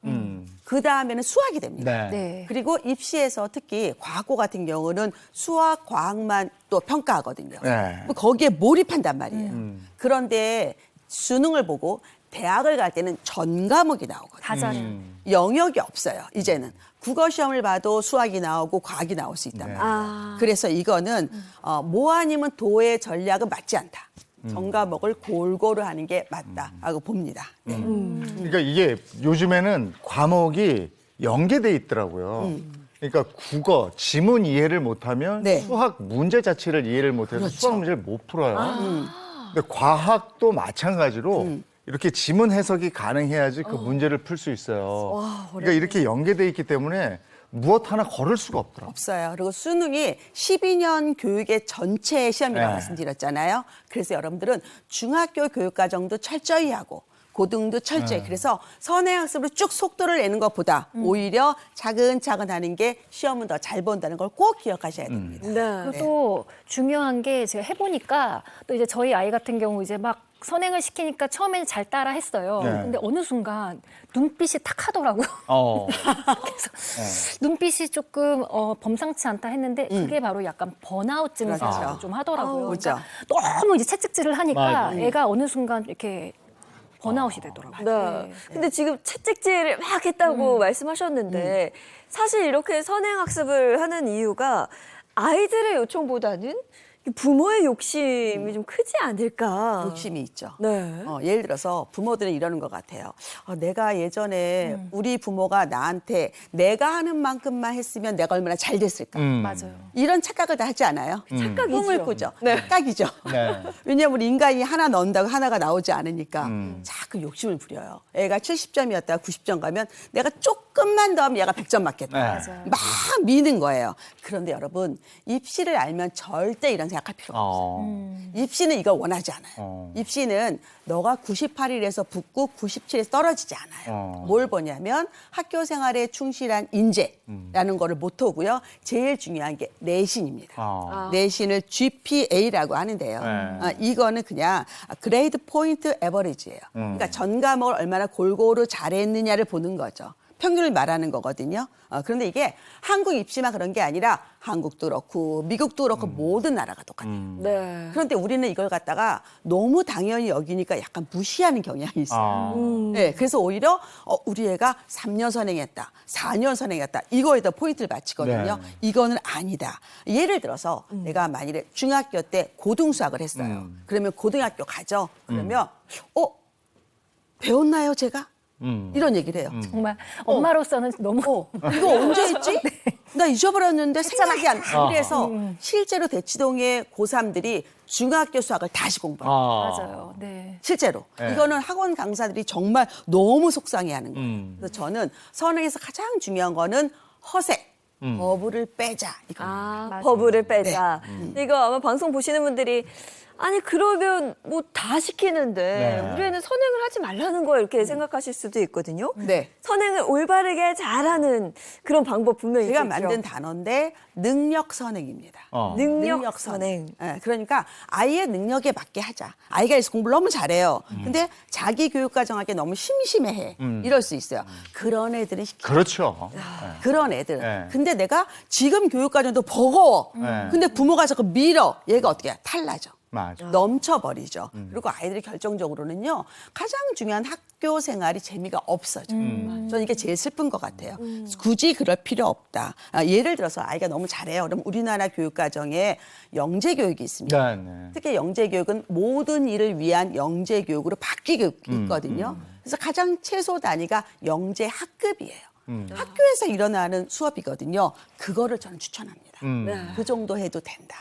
그 다음에는 수학이 됩니다. 네. 네. 그리고 입시에서 특히 과거 같은 경우는 수학, 과학만 또 평가하거든요. 네. 거기에 몰입한단 말이에요. 그런데 수능을 보고 대학을 갈 때는 전 과목이 나오거든요. 다 잘해요. 영역이 없어요. 이제는 국어 시험을 봐도 수학이 나오고 과학이 나올 수 있단 말이에요. 그래서 이거는 뭐 아니면 도의 전략은 맞지 않다. 전 과목을 골고루 하는 게 맞다라고 봅니다. 네. 그러니까 이게 요즘에는 과목이 연계돼 있더라고요. 그러니까 국어, 지문 이해를 못하면 네. 수학 문제 자체를 이해를 못해서 그렇죠. 수학 문제를 못 풀어요. 근데 과학도 마찬가지로 이렇게 지문 해석이 가능해야지 그 문제를 풀 수 있어요. 그러니까 이렇게 연계돼 있기 때문에 무엇 하나 걸을 수가 없더라고요. 없어요. 그리고 수능이 12년 교육의 전체 시험이라고 네. 말씀드렸잖아요. 그래서 여러분들은 중학교 교육과정도 철저히 하고 고등도 철저히. 그래서 선행학습으로 쭉 속도를 내는 것보다 오히려 차근차근 하는 게 시험은 더 잘 본다는 걸 꼭 기억하셔야 됩니다. 네. 그리고 또 중요한 게 제가 해보니까 또 이제 저희 아이 같은 경우 이제 막 선행을 시키니까 처음에는 잘 따라 했어요. 네. 근데 어느 순간 눈빛이 탁 하더라고요. 그래서 눈빛이 조금 범상치 않다 했는데 그게 바로 약간 번아웃 증세라고 그렇죠. 좀 하더라고요. 그렇죠. 그러니까 너무 이제 채찍질을 하니까 맞아. 애가 어느 순간 이렇게 번아웃이 되더라고요. 네. 근데 지금 채찍질을 막 했다고 말씀하셨는데 사실 이렇게 선행학습을 하는 이유가 아이들의 요청보다는 부모의 욕심이 좀 크지 않을까. 욕심이 있죠. 네. 예를 들어서 부모들은 이러는 것 같아요. 내가 예전에 우리 부모가 나한테 내가 하는 만큼만 했으면 내가 얼마나 잘 됐을까. 맞아요. 이런 착각을 다 하지 않아요? 착각이죠. 꿈을 꾸죠. 착각이죠. 네. 왜냐하면 우리 인간이 하나 넣는다고 하나가 나오지 않으니까 자꾸 욕심을 부려요. 애가 70점이었다가 90점 가면 내가 조금만 더 하면 얘가 100점 맞겠다. 네. 막 미는 거예요. 그런데 여러분 입시를 알면 절대 이런 생각할 필요가 없어요. 입시는 이걸 원하지 않아요. 입시는 너가 98일에서 붙고 97에서 떨어지지 않아요. 뭘 보냐면 학교 생활에 충실한 인재라는 거를 모토고요. 제일 중요한 게 내신입니다. 내신을 GPA라고 하는데요. 이거는 그냥 그레이드 포인트 에버리지예요. 그러니까 전 과목을 얼마나 골고루 잘했느냐를 보는 거죠. 평균을 말하는 거거든요. 그런데 이게 한국 입시만 그런 게 아니라 한국도 그렇고 미국도 그렇고 모든 나라가 똑같아요. 네. 그런데 우리는 이걸 갖다가 너무 당연히 여기니까 약간 무시하는 경향이 있어요. 네, 그래서 오히려 우리 애가 3년 선행했다, 4년 선행했다 이거에다 포인트를 맞추거든요. 네. 이거는 아니다. 예를 들어서 내가 만일에 중학교 때 고등수학을 했어요. 그러면 고등학교 가죠. 그러면 배웠나요 제가? 이런 얘기를 해요. 정말 엄마로서는 너무 이거 언제 했지? 나 잊어버렸는데 생각이 안 나. 그래서 실제로 대치동의 고3들이 중학교 수학을 다시 공부해요. 맞아요. 네. 실제로. 네. 이거는 학원 강사들이 정말 너무 속상해하는 거예요. 그래서 저는 선행에서 가장 중요한 거는 허세. 버블을 빼자. 이거. 버블을 빼자. 이거 아마 방송 보시는 분들이 아니 그러면 뭐 다 시키는데 네. 우리 애는 선행을 하지 말라는 거 이렇게 생각하실 수도 있거든요. 네. 선행을 올바르게 잘하는 그런 방법 분명히 제가 있겠죠. 만든 단어인데 능력 선행입니다. 능력 선행. 네, 그러니까 아이의 능력에 맞게 하자. 아이가 그래서 공부를 너무 잘해요. 근데 자기 교육 과정하기에 너무 심심해해. 이럴 수 있어요. 그런 애들은 시키죠. 그렇죠. 그런 애들. 네. 근데 내가 지금 교육 과정도 버거워. 네. 근데 부모가 자꾸 밀어. 얘가 어떻게 해? 탈나죠. 맞아. 넘쳐버리죠. 그리고 아이들이 결정적으로는요. 가장 중요한 학교 생활이 재미가 없어져요. 저는 이게 제일 슬픈 것 같아요. 굳이 그럴 필요 없다. 예를 들어서 아이가 너무 잘해요. 그럼 우리나라 교육과정에 영재교육이 있습니다. 네, 네. 특히 영재교육은 모든 일을 위한 영재교육으로 바뀌고 있거든요. 그래서 가장 최소 단위가 영재학급이에요. 학교에서 일어나는 수업이거든요. 그거를 저는 추천합니다. 그 정도 해도 된다.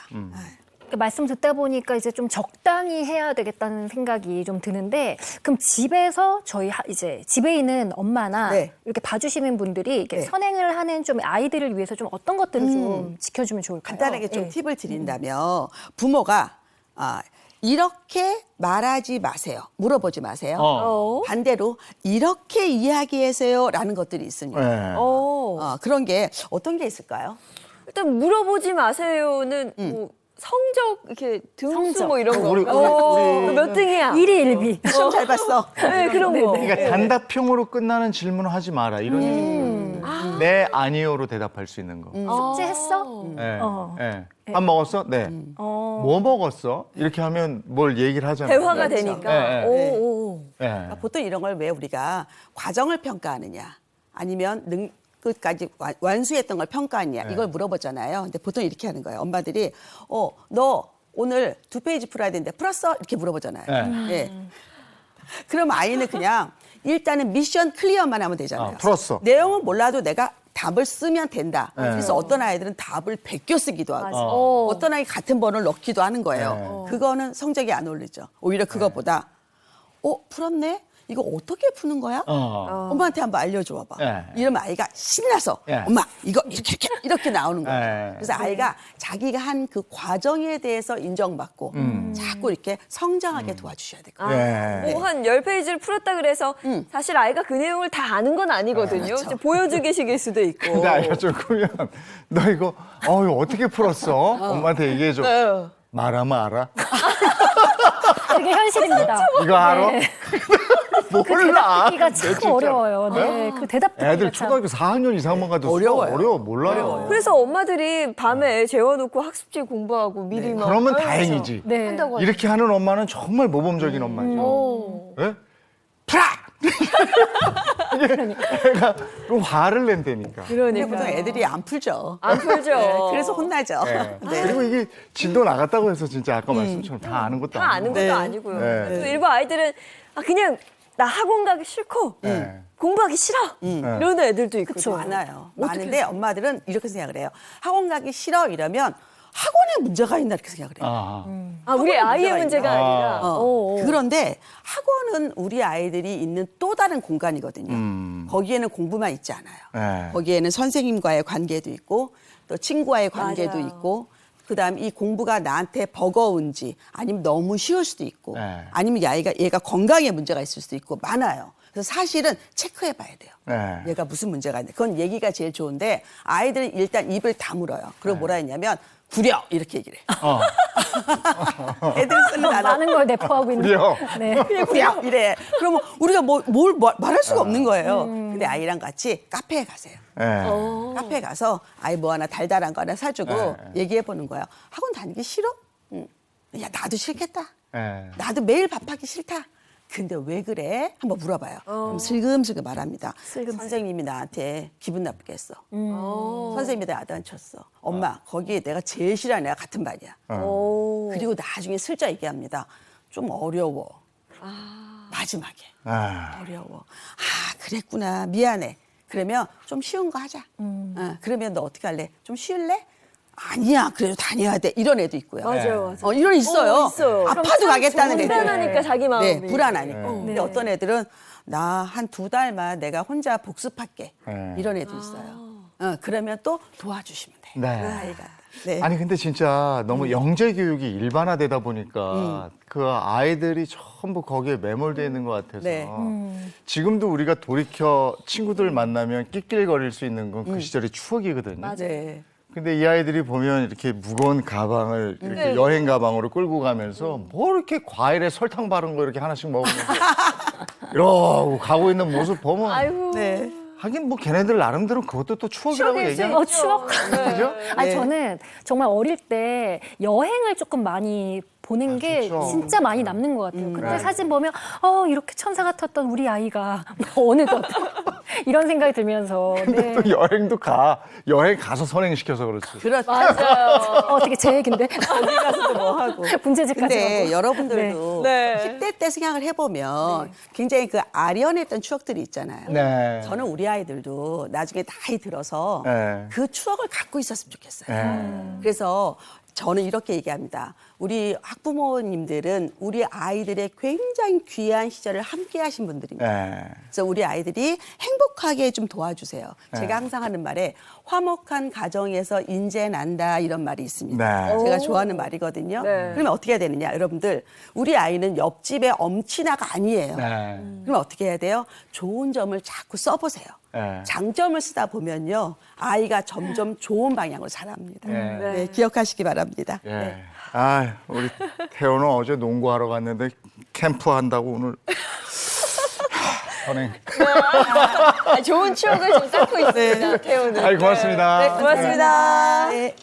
말씀 듣다 보니까 이제 좀 적당히 해야 되겠다는 생각이 좀 드는데 그럼 집에서 저희 이제 집에 있는 엄마나 네. 이렇게 봐주시는 분들이 이렇게 네. 선행을 하는 좀 아이들을 위해서 좀 어떤 것들을 좀 지켜주면 좋을까요? 간단하게 좀 예. 팁을 드린다면 부모가 이렇게 말하지 마세요. 물어보지 마세요. 반대로 이렇게 이야기하세요라는 것들이 있습니다. 네. 그런 게 어떤 게 있을까요? 일단 물어보지 마세요는 뭐 성적 이렇게 등수 성적. 뭐 이런 거. 우리- 몇 등이야? 1위 1비. 시험 잘 봤어. 네, 그런 거. 그러니까 단답형으로 끝나는 질문을 하지 마라 이런 얘기죠. 네, 아니요로 대답할 수 있는 거. 숙제했어? 네. 네. 밥 먹었어? 네. 뭐 먹었어? 이렇게 하면 뭘 얘기를 하잖아요. 대화가 그렇죠. 되니까. 네, 네. 오. 네. 보통 이런 걸 왜 우리가 과정을 평가하느냐 아니면 끝까지 완수했던 걸 평가하느냐 이걸 물어보잖아요. 근데 보통 이렇게 하는 거예요. 엄마들이 너 오늘 2페이지 풀어야 되는데 풀었어? 이렇게 물어보잖아요. 예. 그럼 아이는 그냥 일단은 미션 클리어만 하면 되잖아요. 풀었어. 내용은 몰라도 내가 답을 쓰면 된다. 그래서 어떤 아이들은 답을 베껴 쓰기도 하고 어떤 아이 같은 번호를 넣기도 하는 거예요. 그거는 성적이 안 오르죠. 오히려 그거보다 풀었네? 이거 어떻게 푸는 거야? 엄마한테 한번 알려줘 봐봐. 네. 이러면 아이가 신나서 네. 엄마 이거 이렇게 나오는 거예요. 네. 그래서 아이가 자기가 한 그 과정에 대해서 인정받고 자꾸 이렇게 성장하게 도와주셔야 될 거예요. 네. 뭐 한 10페이지를 풀었다 그래서 사실 아이가 그 내용을 다 아는 건 아니거든요. 그렇죠. 이제 보여주기식일 수도 있고. 근데 아이가 좀 크면 너 이거 이거 어떻게 풀었어? 엄마한테 얘기해줘. 말하면 알아? 그게 현실입니다. 이거 알아? 네. 몰라. 대답하기가 참 진짜. 어려워요. 네, 그 대답하기가 애들 참. 초등학교 4학년 이상만 가도 어려워요. 어려워 몰라요. 그래서 엄마들이 밤에 애 재워놓고 학습지 공부하고 미리 막 그러면 하면서 다행이지. 네. 한다고 이렇게 하는 엄마는 정말 모범적인 엄마죠. 예? 풀어! 애가 좀 화를 낸다니까. 근데 그러니까. 보통 애들이 안 풀죠. 안 풀죠. 네, 그래서 혼나죠. 네. 네. 그리고 이게 진도 나갔다고 해서 진짜 아까 말씀처럼 다 아는 것도 다 아는 아니고. 것도 아니고요. 네. 또 일부 아이들은 그냥 나 학원 가기 싫고 네. 공부하기 싫어 이런 애들도 있거든요. 많아요. 많은데 엄마들은 이렇게 생각을 해요. 학원 가기 싫어 이러면 학원에 문제가 있나 이렇게 생각을 해요. 우리 아이의 문제가 있나? 아니라. 그런데 학원은 우리 아이들이 있는 또 다른 공간이거든요. 거기에는 공부만 있지 않아요. 네. 거기에는 선생님과의 관계도 있고 또 친구와의 관계도 맞아요. 있고 그다음 이 공부가 나한테 버거운지 아니면 너무 쉬울 수도 있고 네. 아니면 얘가 건강에 문제가 있을 수도 있고 많아요. 그래서 그래서 사실은 체크해 봐야 돼요. 네. 얘가 무슨 문제가 있는데. 그건 얘기가 제일 좋은데 아이들은 일단 입을 다물어요. 그리고 뭐라 했냐면 구려 이렇게 얘기를 해. 애들 쓰는 단어 많은 걸 내포하고 있는. 그래요. 네. 구려 이래. 그러면 우리가 뭘 말할 수가 없는 거예요. 근데 아이랑 같이 카페에 가세요. 네. 카페에 가서 아이 뭐 하나 달달한 거 하나 사주고 얘기해 보는 거예요. 학원 다니기 싫어? 응. 야 나도 싫겠다. 네. 나도 매일 밥하기 싫다. 근데 왜 그래? 한번 물어봐요. 그럼 슬금슬금 말합니다. 선생님이 나한테 기분 나쁘게 했어. 선생님이 나한테 안 쳤어. 엄마 거기에 내가 제일 싫어하는 애가 같은 반이야. 그리고 나중에 슬쩍 얘기합니다. 좀 어려워. 마지막에. 어려워. 아 그랬구나. 미안해. 그러면 좀 쉬운 거 하자. 그러면 너 어떻게 할래? 좀 쉬울래? 아니야. 그래도 다녀야 돼. 이런 애도 있고요. 맞아요. 이런 애 있어요. 있어요. 아파도 가겠다는 애들. 불안하니까 자기 마음이. 네, 불안하니까. 근데 어떤 애들은 나 한 2달만 내가 혼자 복습할게. 이런 애도 있어요. 그러면 또 도와주시면 돼요. 네. 아이가. 네. 아니 근데 진짜 너무 영재 교육이 일반화되다 보니까 그 아이들이 전부 거기에 매몰되어 있는 것 같아서 네. 지금도 우리가 돌이켜 친구들 만나면 낄낄거릴 수 있는 건 그 시절의 추억이거든요. 네. 근데 이 아이들이 보면 이렇게 무거운 가방을 이렇게 여행 가방으로 끌고 가면서 뭐 이렇게 과일에 설탕 바른 거 이렇게 하나씩 먹으면서 이러고 가고 있는 모습 보면 아이고. 네. 하긴 뭐 걔네들 나름대로 그것도 또 추억이라고 얘기하죠. 추억. 그죠? 아니 네. 저는 정말 어릴 때 여행을 조금 많이 보는 게 좋죠. 진짜 많이 남는 것 같아요. 그때 네. 사진 보면 이렇게 천사 같았던 우리 아이가 어느덧 이런 생각이 들면서 네. 또 여행도 여행 가서 선행시켜서 그렇지. 그렇죠. 어떻게 제 얘긴데 어디 가서도 뭐 하고. 분재직까지 근데 하고. 여러분들도 네. 10대 때 생각을 해보면 굉장히 그 아련했던 추억들이 있잖아요. 네. 저는 우리 아이들도 나중에 나이 들어서 네. 그 추억을 갖고 있었으면 좋겠어요. 네. 그래서 저는 이렇게 얘기합니다. 우리 학부모님들은 우리 아이들의 굉장히 귀한 시절을 함께 하신 분들입니다. 네. 그래서 우리 아이들이 행복하게 좀 도와주세요. 네. 제가 항상 하는 말에 화목한 가정에서 인재 난다 이런 말이 있습니다. 네. 제가 좋아하는 말이거든요. 네. 그러면 어떻게 해야 되느냐. 여러분들 우리 아이는 옆집의 엄친아가 아니에요. 네. 그럼 어떻게 해야 돼요? 좋은 점을 자꾸 써보세요. 네. 장점을 쓰다 보면요. 아이가 점점 좋은 방향으로 자랍니다. 네. 네, 기억하시기 바랍니다. 예. 네. 아, 우리 태호는 어제 농구하러 갔는데 캠프 한다고 오늘 선행. 좋은 추억을 지금 쌓고 있습니다. 태우는. 아이 고맙습니다. 네, 고맙습니다. 네.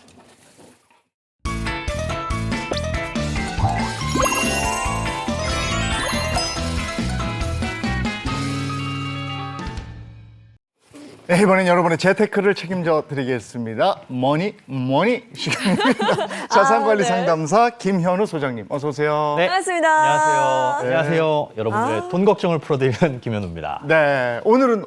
네, 이번엔 여러분의 재테크를 책임져 드리겠습니다. 머니 시간입니다. 자산관리 상담사 김현우 소장님, 어서 오세요. 네. 반갑습니다. 안녕하세요. 네. 안녕하세요. 여러분들의 돈 걱정을 풀어드리는 김현우입니다. 네, 오늘은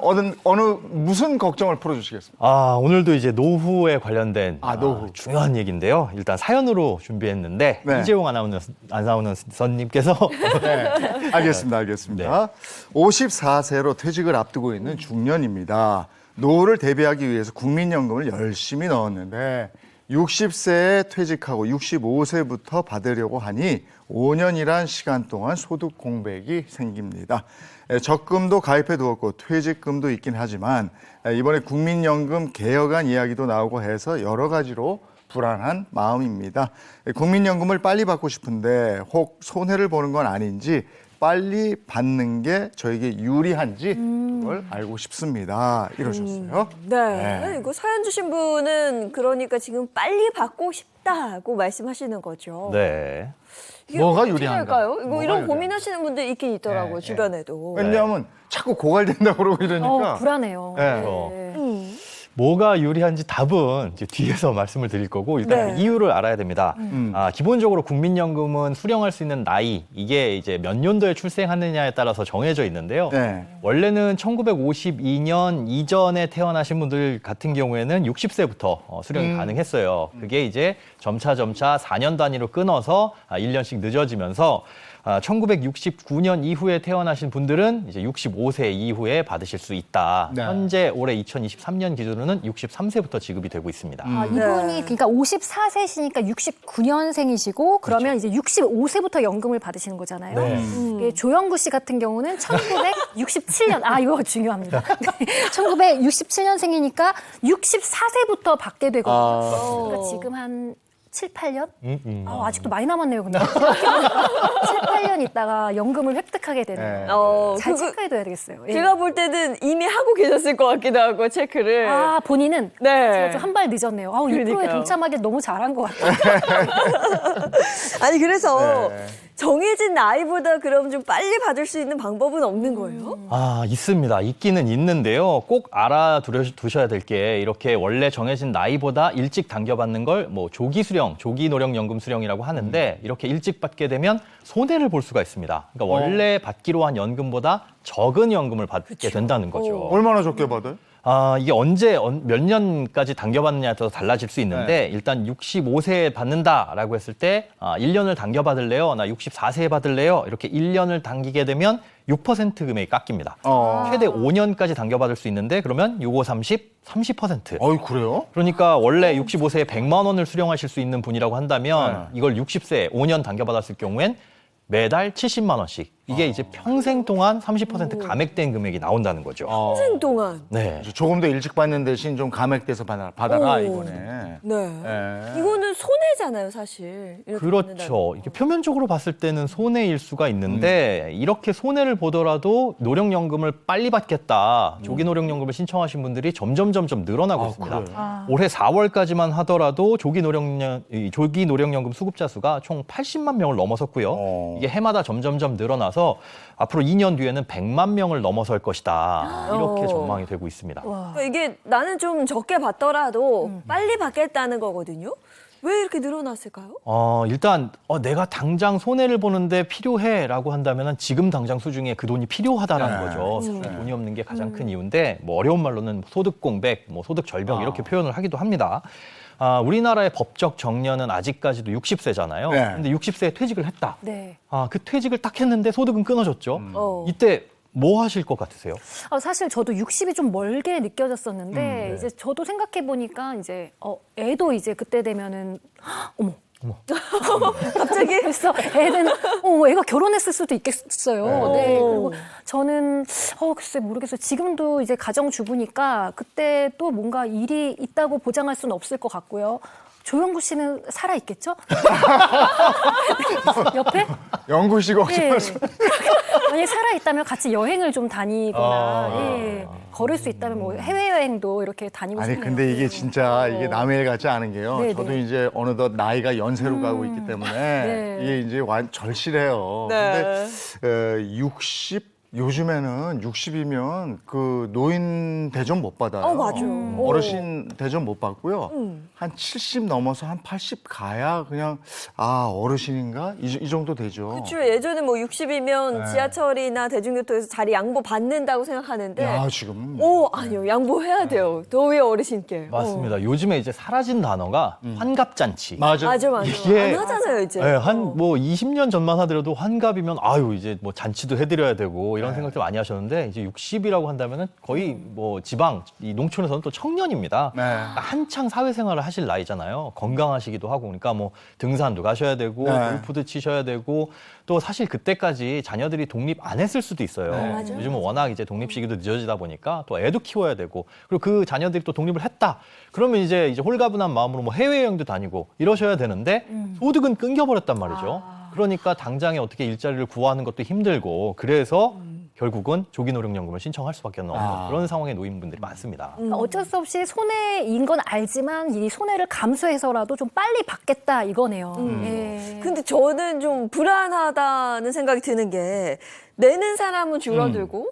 무슨 걱정을 풀어주시겠습니까? 오늘도 이제 노후에 관련된 노후. 중요한 얘기인데요. 일단 사연으로 준비했는데 네. 이재용 아나운서님께서 네, 알겠습니다. 54세로 퇴직을 앞두고 있는 중년입니다. 노후를 대비하기 위해서 국민연금을 열심히 넣었는데 60세에 퇴직하고 65세부터 받으려고 하니 5년이란 시간 동안 소득 공백이 생깁니다. 적금도 가입해 두었고 퇴직금도 있긴 하지만 이번에 국민연금 개혁안 이야기도 나오고 해서 여러 가지로 불안한 마음입니다. 국민연금을 빨리 받고 싶은데 혹 손해를 보는 건 아닌지 빨리 받는 게 저에게 유리한지 그걸 알고 싶습니다. 이러셨어요. 네. 이거 사연 주신 분은 그러니까 지금 빨리 받고 싶다고 말씀하시는 거죠. 네. 이게 뭐가 어떻게 유리한가? 될까요? 이거 뭐가 이런 유리한가? 고민하시는 분들 있긴 있더라고요, 네, 주변에도. 왜냐하면 자꾸 고갈된다고 그러고 이러니까. 불안해요. 네. 뭐가 유리한지 답은 이제 뒤에서 말씀을 드릴 거고 일단 네. 그 이유를 알아야 됩니다. 기본적으로 국민연금은 수령할 수 있는 나이 이게 이제 몇 년도에 출생하느냐에 따라서 정해져 있는데요. 네. 원래는 1952년 이전에 태어나신 분들 같은 경우에는 60세부터 수령이 가능했어요. 그게 이제 점차 4년 단위로 끊어서 1년씩 늦어지면서 1969년 이후에 태어나신 분들은 이제 65세 이후에 받으실 수 있다. 네. 현재 올해 2023년 기준으로는 63세부터 지급이 되고 있습니다. 아, 이분이 그러니까 54세시니까 69년생이시고 그러면 이제 65세부터 연금을 받으시는 거잖아요. 네. 예, 조영구 씨 같은 경우는 1967년 아 이거 중요합니다. 네, 1967년생이니까 64세부터 받게 되거든요. 그러니까 지금 한 7, 8년? 아직도 많이 남았네요, 근데. 7, 8년 있다가 연금을 획득하게 되네요. 네. 잘 체크해둬야 되겠어요. 예. 제가 볼 때는 이미 하고 계셨을 것 같기도 하고 체크를. 아, 본인은 네. 제가 좀 한 발 늦었네요. 이 프로에 그러니까요. 동참하길 너무 잘한 것 같아요. 아니 그래서 네. 정해진 나이보다 그럼 좀 빨리 받을 수 있는 방법은 없는 거예요? 있습니다. 있기는 있는데요. 꼭 알아두셔야 될 게 이렇게 원래 정해진 나이보다 일찍 당겨받는 걸 뭐 조기 수령, 조기 노령연금 수령이라고 하는데 이렇게 일찍 받게 되면 손해를 볼 수가 있습니다. 그러니까 원래 받기로 한 연금보다 적은 연금을 받게 된다는 거죠. 얼마나 적게 받아요? 이게 몇 년까지 당겨받느냐에 따라서 달라질 수 있는데 일단 65세에 받는다라고 했을 때 1년을 당겨받을래요? 나 64세에 받을래요? 이렇게 1년을 당기게 되면 6% 금액이 깎입니다. 최대 5년까지 당겨받을 수 있는데 그러면 65, 30% 어이, 그래요? 그러니까 원래 65세에 100만 원을 수령하실 수 있는 분이라고 한다면 이걸 60세 5년 당겨받았을 경우엔 매달 70만 원씩. 이게 이제 평생 동안 30% 감액된 금액이 나온다는 거죠. 평생 동안. 네. 조금 더 일찍 받는 대신 좀 감액돼서 받아라 오. 이거네. 네. 예. 이거는 손해잖아요, 사실. 이렇게 받는다는 그렇죠. 거. 이렇게 표면적으로 봤을 때는 손해일 수가 있는데 이렇게 손해를 보더라도 노령연금을 빨리 받겠다. 조기 노령연금을 신청하신 분들이 점점 늘어나고 있습니다. 그래요? 올해 4월까지만 하더라도 조기 노령연금 수급자 수가 총 80만 명을 넘어섰고요. 이게 해마다 점점 늘어나서 앞으로 2년 뒤에는 100만 명을 넘어설 것이다. 이렇게 전망이 되고 있습니다. 그러니까 이게 나는 좀 적게 받더라도 빨리 받겠다는 거거든요. 왜 이렇게 늘어났을까요? 일단 내가 당장 손해를 보는데 필요해라고 한다면 지금 당장 수중에 그 돈이 필요하다는 거죠. 수중에 돈이 없는 게 가장 큰 이유인데 뭐 어려운 말로는 소득 공백, 뭐 소득 절벽 이렇게 표현을 하기도 합니다. 우리나라의 법적 정년은 아직까지도 60세잖아요. 네. 근데 60세에 퇴직을 했다. 네. 그 퇴직을 딱 했는데 소득은 끊어졌죠. 어. 이때 뭐 하실 것 같으세요? 사실 저도 60이 좀 멀게 느껴졌었는데 이제 저도 생각해 보니까 이제 애도 이제 그때 되면은 어머. 갑자기 그래서 애는 애가 결혼했을 수도 있겠어요. 네. 그리고 저는 글쎄 모르겠어요. 지금도 이제 가정주부니까 그때 또 뭔가 일이 있다고 보장할 수는 없을 것 같고요. 조영구 씨는 살아 있겠죠? 옆에? 영구 씨가 예. 혹시 만약 살아 있다면 같이 여행을 좀 다니거나 걸을 수 있다면 뭐 해외 여행도 이렇게 다니고 아니 싶네요. 근데 이게 진짜 이게 남의 일 같지 않은 게요. 네, 저도 네. 이제 어느덧 나이가 연세로 가고 있기 때문에 네. 이게 이제 절실해요. 네. 근데 60 요즘에는 60이면 그 노인 대접 못 받아요. 맞아. 어르신 대접 못 받고요. 한 70 넘어서 한 80 가야 그냥 어르신인가 이 정도 되죠. 그렇죠. 예전에 뭐 60이면 지하철이나 대중교통에서 자리 양보 받는다고 생각하는데 야 지금 아니요. 양보해야 돼요. 더위 어르신께. 맞습니다. 요즘에 이제 사라진 단어가 환갑잔치. 맞아. 맞아. 이게- 안 하잖아요, 이제. 네, 한 뭐 20년 전만 하더라도 환갑이면 이제 뭐 잔치도 해드려야 되고 이런 생각들 많이 하셨는데 이제 60이라고 한다면은 거의 뭐 지방, 이 농촌에서는 또 청년입니다. 네. 그러니까 한창 사회생활을 하실 나이잖아요. 건강하시기도 하고 그러니까 뭐 등산도 가셔야 되고 네. 골프도 치셔야 되고 또 사실 그때까지 자녀들이 독립 안 했을 수도 있어요. 요즘은 워낙 이제 독립 시기도 늦어지다 보니까 또 애도 키워야 되고 그리고 그 자녀들이 또 독립을 했다. 그러면 이제 홀가분한 마음으로 뭐 해외여행도 다니고 이러셔야 되는데 소득은 끊겨버렸단 말이죠. 그러니까 당장에 어떻게 일자리를 구하는 것도 힘들고 그래서 결국은 조기노령연금을 신청할 수밖에 없는 그런 상황에 놓인 분들이 많습니다. 어쩔 수 없이 손해인 건 알지만 이 손해를 감수해서라도 좀 빨리 받겠다 이거네요. 예. 근데 저는 좀 불안하다는 생각이 드는 게 내는 사람은 줄어들고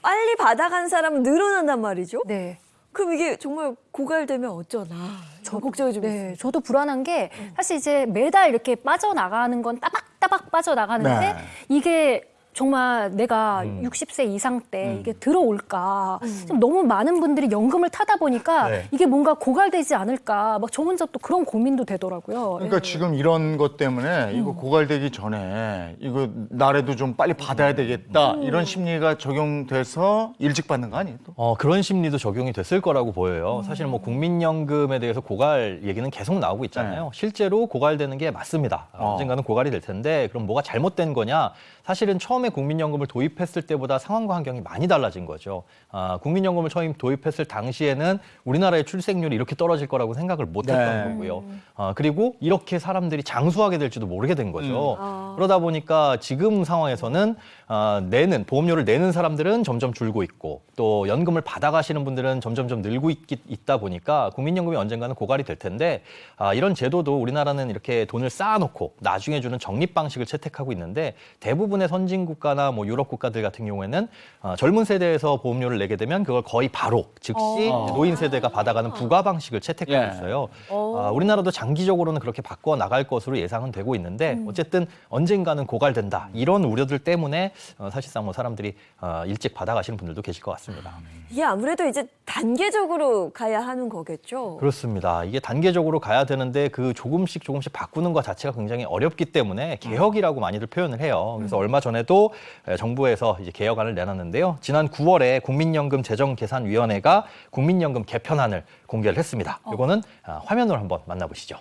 빨리 받아간 사람은 늘어난단 말이죠. 네. 그럼 이게 정말 고갈되면 어쩌나. 저 걱정이 좀 있어요. 네, 저도 불안한 게 사실 이제 매달 이렇게 빠져나가는 건 따박따박 빠져나가는데 네. 이게 정말 내가 60세 이상 때 이게 들어올까. 지금 너무 많은 분들이 연금을 타다 보니까 네. 이게 뭔가 고갈되지 않을까. 막 저 혼자 또 그런 고민도 되더라고요. 그러니까 지금 이런 것 때문에 이거 고갈되기 전에 이거 나라도 좀 빨리 받아야 되겠다 이런 심리가 적용돼서 일찍 받는 거 아니에요? 또? 그런 심리도 적용이 됐을 거라고 보여요. 사실 뭐 국민연금에 대해서 고갈 얘기는 계속 나오고 있잖아요. 실제로 고갈되는 게 맞습니다. 언젠가는 고갈이 될 텐데 그럼 뭐가 잘못된 거냐? 사실은 처음에 국민연금을 도입했을 때보다 상황과 환경이 많이 달라진 거죠. 국민연금을 처음 도입했을 당시에는 우리나라의 출생률이 이렇게 떨어질 거라고 생각을 못 했던 거고요. 그리고 이렇게 사람들이 장수하게 될지도 모르게 된 거죠. 그러다 보니까 지금 상황에서는 보험료를 내는 사람들은 점점 줄고 있고 또 연금을 받아가시는 분들은 점점점 늘고 있다 보니까 국민연금이 언젠가는 고갈이 될 텐데 이런 제도도 우리나라는 이렇게 돈을 쌓아놓고 나중에 주는 적립 방식을 채택하고 있는데 대부분의 선진 국가나 뭐 유럽 국가들 같은 경우에는 젊은 세대에서 보험료를 내게 되면 그걸 거의 바로 즉시 노인 세대가 받아가는 부과 방식을 채택하고 있어요. 우리나라도 장기적으로는 그렇게 바꿔 나갈 것으로 예상은 되고 있는데 어쨌든 언젠가는 고갈된다 이런 우려들 때문에 사실상 뭐 사람들이 일찍 받아가시는 분들도 계실 것 같습니다. 이게 아무래도 이제 단계적으로 가야 하는 거겠죠. 그렇습니다. 이게 단계적으로 가야 되는데 그 조금씩 바꾸는 것 자체가 굉장히 어렵기 때문에 개혁이라고 많이들 표현을 해요. 그래서 얼마 전에도 정부에서 이제 개혁안을 내놨는데요. 지난 9월에 국민연금 재정계산위원회가 국민연금 개편안을 공개를 했습니다. 이거는 화면으로 한번 만나보시죠.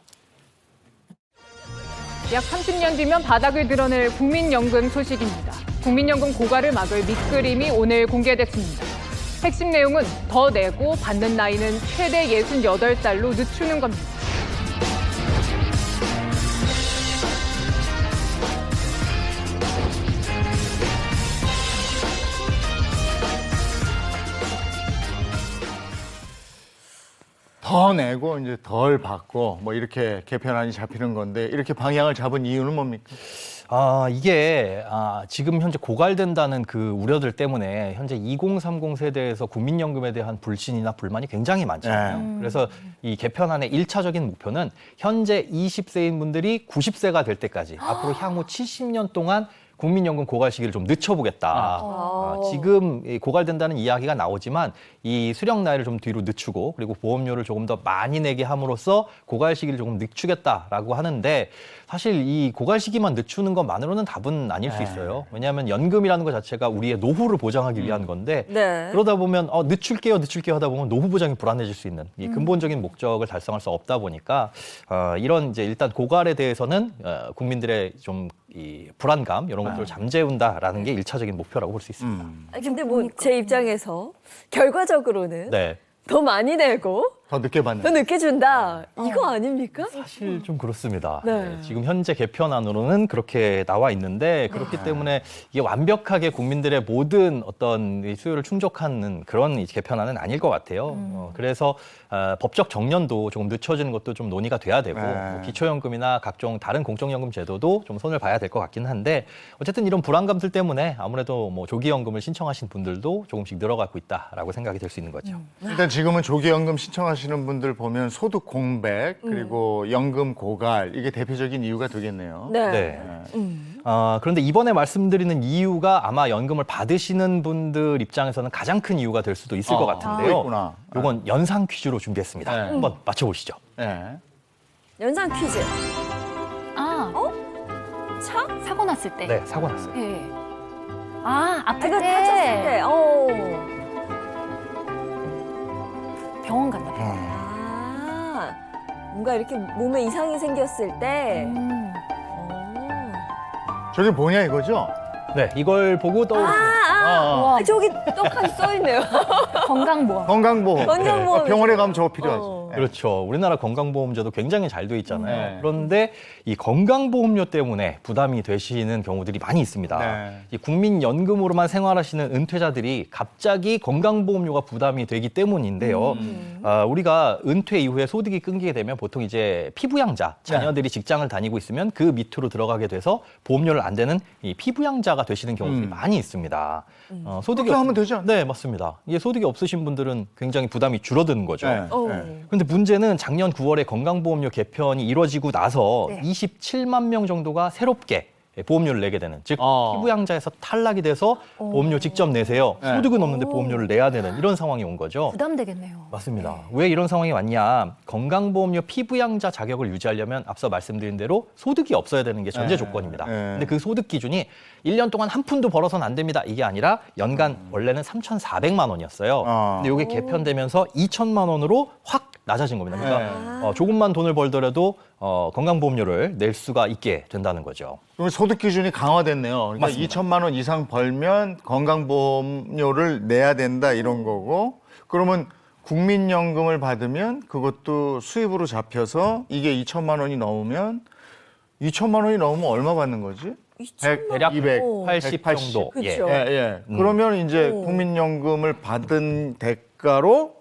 약 30년 뒤면 바닥을 드러낼 국민연금 소식입니다. 국민연금 고갈을 막을 밑그림이 오늘 공개됐습니다. 핵심 내용은 더 내고 받는 나이는 최대 68살로 늦추는 겁니다. 더 내고 이제 덜 받고 뭐 이렇게 개편안이 잡히는 건데 이렇게 방향을 잡은 이유는 뭡니까? 이게 지금 현재 고갈된다는 그 우려들 때문에 현재 2030 세대에서 국민연금에 대한 불신이나 불만이 굉장히 많잖아요. 그래서 이 개편안의 1차적인 목표는 현재 20세인 분들이 90세가 될 때까지 앞으로 향후 70년 동안 국민연금 고갈 시기를 좀 늦춰보겠다. 지금 고갈된다는 이야기가 나오지만 이 수령 나이를 좀 뒤로 늦추고 그리고 보험료를 조금 더 많이 내게 함으로써 고갈 시기를 조금 늦추겠다라고 하는데 사실 이 고갈 시기만 늦추는 것만으로는 답은 아닐 수 있어요. 왜냐하면 연금이라는 것 자체가 우리의 노후를 보장하기 위한 건데 네. 그러다 보면 늦출게요 하다 보면 노후 보장이 불안해질 수 있는 이 근본적인 목적을 달성할 수 없다 보니까 이런 이제 일단 고갈에 대해서는 국민들의 좀 이 불안감 이런 것들을 잠재운다라는 게 1차적인 목표라고 볼 수 있습니다. 근데 뭐 제 입장에서 결과적으로는 네. 더 많이 내고 더 늦게 받는. 더 늦게 준다. 이거 아닙니까? 사실 좀 그렇습니다. 네. 지금 현재 개편안으로는 그렇게 나와 있는데 그렇기 때문에 이게 완벽하게 국민들의 모든 어떤 이 수요를 충족하는 그런 이 개편안은 아닐 것 같아요. 그래서 법적 정년도 조금 늦춰지는 것도 좀 논의가 돼야 되고 뭐 기초연금이나 각종 다른 공적연금 제도도 좀 손을 봐야 될 것 같긴 한데 어쨌든 이런 불안감들 때문에 아무래도 뭐 조기연금을 신청하신 분들도 조금씩 늘어가고 있다라고 생각이 될 수 있는 거죠. 일단 지금은 조기연금 신청하시는 분들 보면 소득 공백 그리고 연금 고갈 이게 대표적인 이유가 되겠네요. 네. 네. 그런데 이번에 말씀드리는 이유가 아마 연금을 받으시는 분들 입장에서는 가장 큰 이유가 될 수도 있을 것 같은데요. 있구나. 이건 연상 퀴즈로 준비했습니다. 네. 한번 맞춰보시죠. 네. 연상 퀴즈. 차? 사고 났을 때. 네, 사고 났어요. 예. 아플 이거 때. 다쳤을 때. 병원 간다. 뭔가 이렇게 몸에 이상이 생겼을 때. 저게 뭐냐 이거죠? 네, 이걸 보고 떠오르시면 저기 떡하니 써 있네요. 건강보험. 건강보험. 건강보험. 병원에 가면 저거 필요하죠. 그렇죠. 우리나라 건강보험제도 굉장히 잘 돼 있잖아요. 네. 그런데 이 건강보험료 때문에 부담이 되시는 경우들이 많이 있습니다. 네. 이 국민연금으로만 생활하시는 은퇴자들이 갑자기 건강보험료가 부담이 되기 때문인데요. 우리가 은퇴 이후에 소득이 끊기게 되면 보통 이제 피부양자, 자녀들이 직장을 다니고 있으면 그 밑으로 들어가게 돼서 보험료를 안 되는 이 피부양자가 되시는 경우들이 많이 있습니다. 소득이 그렇게 하면 되지 않나요? 네, 맞습니다. 이게 소득이 없으신 분들은 굉장히 부담이 줄어드는 거죠. 네. 네. 그런데 문제는 작년 9월에 건강보험료 개편이 이루어지고 나서 27만 명 정도가 새롭게 보험료를 내게 되는, 즉 피부양자에서 탈락이 돼서 보험료 직접 내세요. 소득은 없는데 보험료를 내야 되는 이런 상황이 온 거죠. 부담되겠네요. 맞습니다. 왜 이런 상황이 왔냐? 건강보험료 피부양자 자격을 유지하려면 앞서 말씀드린 대로 소득이 없어야 되는 게 전제 조건입니다. 근데 그 소득 기준이 1년 동안 한 푼도 벌어서는 안 됩니다. 이게 아니라 연간 원래는 3,400만 원이었어요. 근데 이게 개편되면서 2천만 원으로 확 낮아진 겁니다. 그러니까 조금만 돈을 벌더라도 건강보험료를 낼 수가 있게 된다는 거죠. 그럼 소득 기준이 강화됐네요. 그러니까 맞습니다. 2천만 원 이상 벌면 건강보험료를 내야 된다 이런 거고, 그러면 국민연금을 받으면 그것도 수입으로 잡혀서 이게 2천만 원이 넘으면 2천만 원이 넘으면 얼마 받는 거지? 100, 대략 200, 80 정도. 예, 그쵸. 예. 그러면 이제 국민연금을 받은 대가로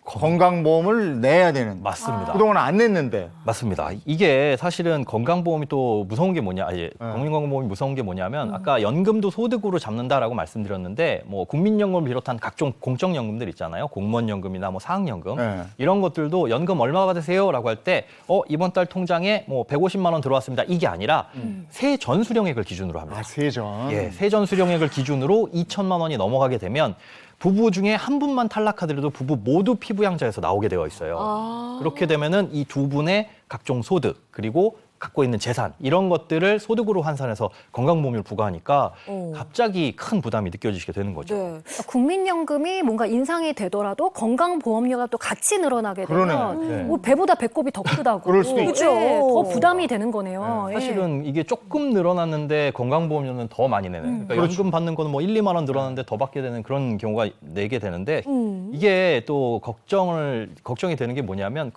건강보험을 내야 되는. 맞습니다. 그동안 안 냈는데. 맞습니다. 이게 사실은 건강보험이 또 무서운 게 뭐냐, 국민건강보험이 무서운 게 뭐냐면 아까 연금도 소득으로 잡는다라고 말씀드렸는데 뭐 국민연금을 비롯한 각종 공적연금들 있잖아요. 공무원연금이나 뭐 사학연금 이런 것들도 연금 얼마 받으세요라고 할 때 이번 달 통장에 뭐 150만 원 들어왔습니다. 이게 아니라 세전 수령액을 기준으로 합니다. 아, 세전. 예, 세전 수령액을 기준으로 2천만 원이 넘어가게 되면 부부 중에 한 분만 탈락하더라도 부부 모두 피부양자에서 나오게 되어 있어요. 그렇게 되면은 이 두 분의 각종 소득 그리고 갖고 있는 재산 이런 것들을 소득으로 환산해서 건강보험료를 부과하니까 갑자기 큰 부담이 느껴지게 되는 거죠. 네. 국민연금이 뭔가 인상이 되더라도 건강보험료가 또 같이 늘어나게 되면 그러네. 뭐 배보다 배꼽이 더 크다고. 그럴 수도 있죠. 더 부담이 되는 거네요. 예. 사실은 이게 조금 늘어났는데 건강보험료는 더 많이 내는. 그러니까 연금 받는 거는 뭐 1, 2만 원 늘어났는데 더 받게 되는 그런 경우가 내게 되는데 이게 또 걱정이 되는 게 뭐냐면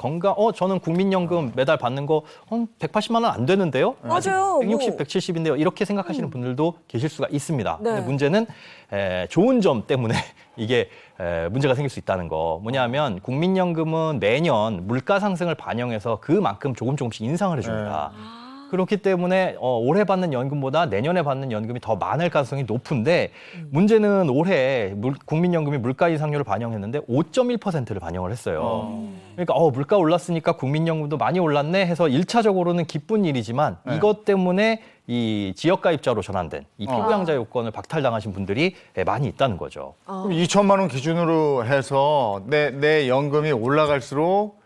저는 국민연금 매달 받는 거 180만 원 안 되는데요. 맞아요. 160, 170인데요. 이렇게 생각하시는 분들도 계실 수가 있습니다. 네. 근데 문제는 좋은 점 때문에 이게 문제가 생길 수 있다는 거. 뭐냐면 국민연금은 매년 물가 상승을 반영해서 그만큼 조금씩 인상을 해줍니다. 그렇기 때문에 올해 받는 연금보다 내년에 받는 연금이 더 많을 가능성이 높은데 문제는 올해 국민연금이 물가 인상률을 반영했는데 5.1%를 반영을 했어요. 그러니까 물가 올랐으니까 국민연금도 많이 올랐네 해서 1차적으로는 기쁜 일이지만 이것 때문에 이 지역가입자로 전환된 이 피부양자 요건을 박탈당하신 분들이 많이 있다는 거죠. 그럼 2천만 원 기준으로 해서 내 연금이 올라갈수록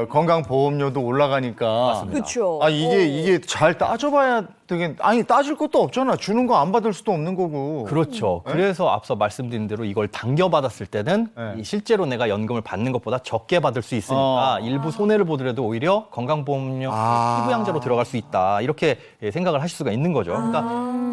건강보험료도 올라가니까. 그렇죠. 이게 잘 따져봐야 되겠. 아니 따질 것도 없잖아. 주는 거 안 받을 수도 없는 거고. 그렇죠. 그래서 앞서 말씀드린 대로 이걸 당겨받았을 때는 이 실제로 내가 연금을 받는 것보다 적게 받을 수 있으니까 일부 손해를 보더라도 오히려 건강보험료 피부양자로 들어갈 수 있다. 이렇게 생각을 하실 수가 있는 거죠. 그러니까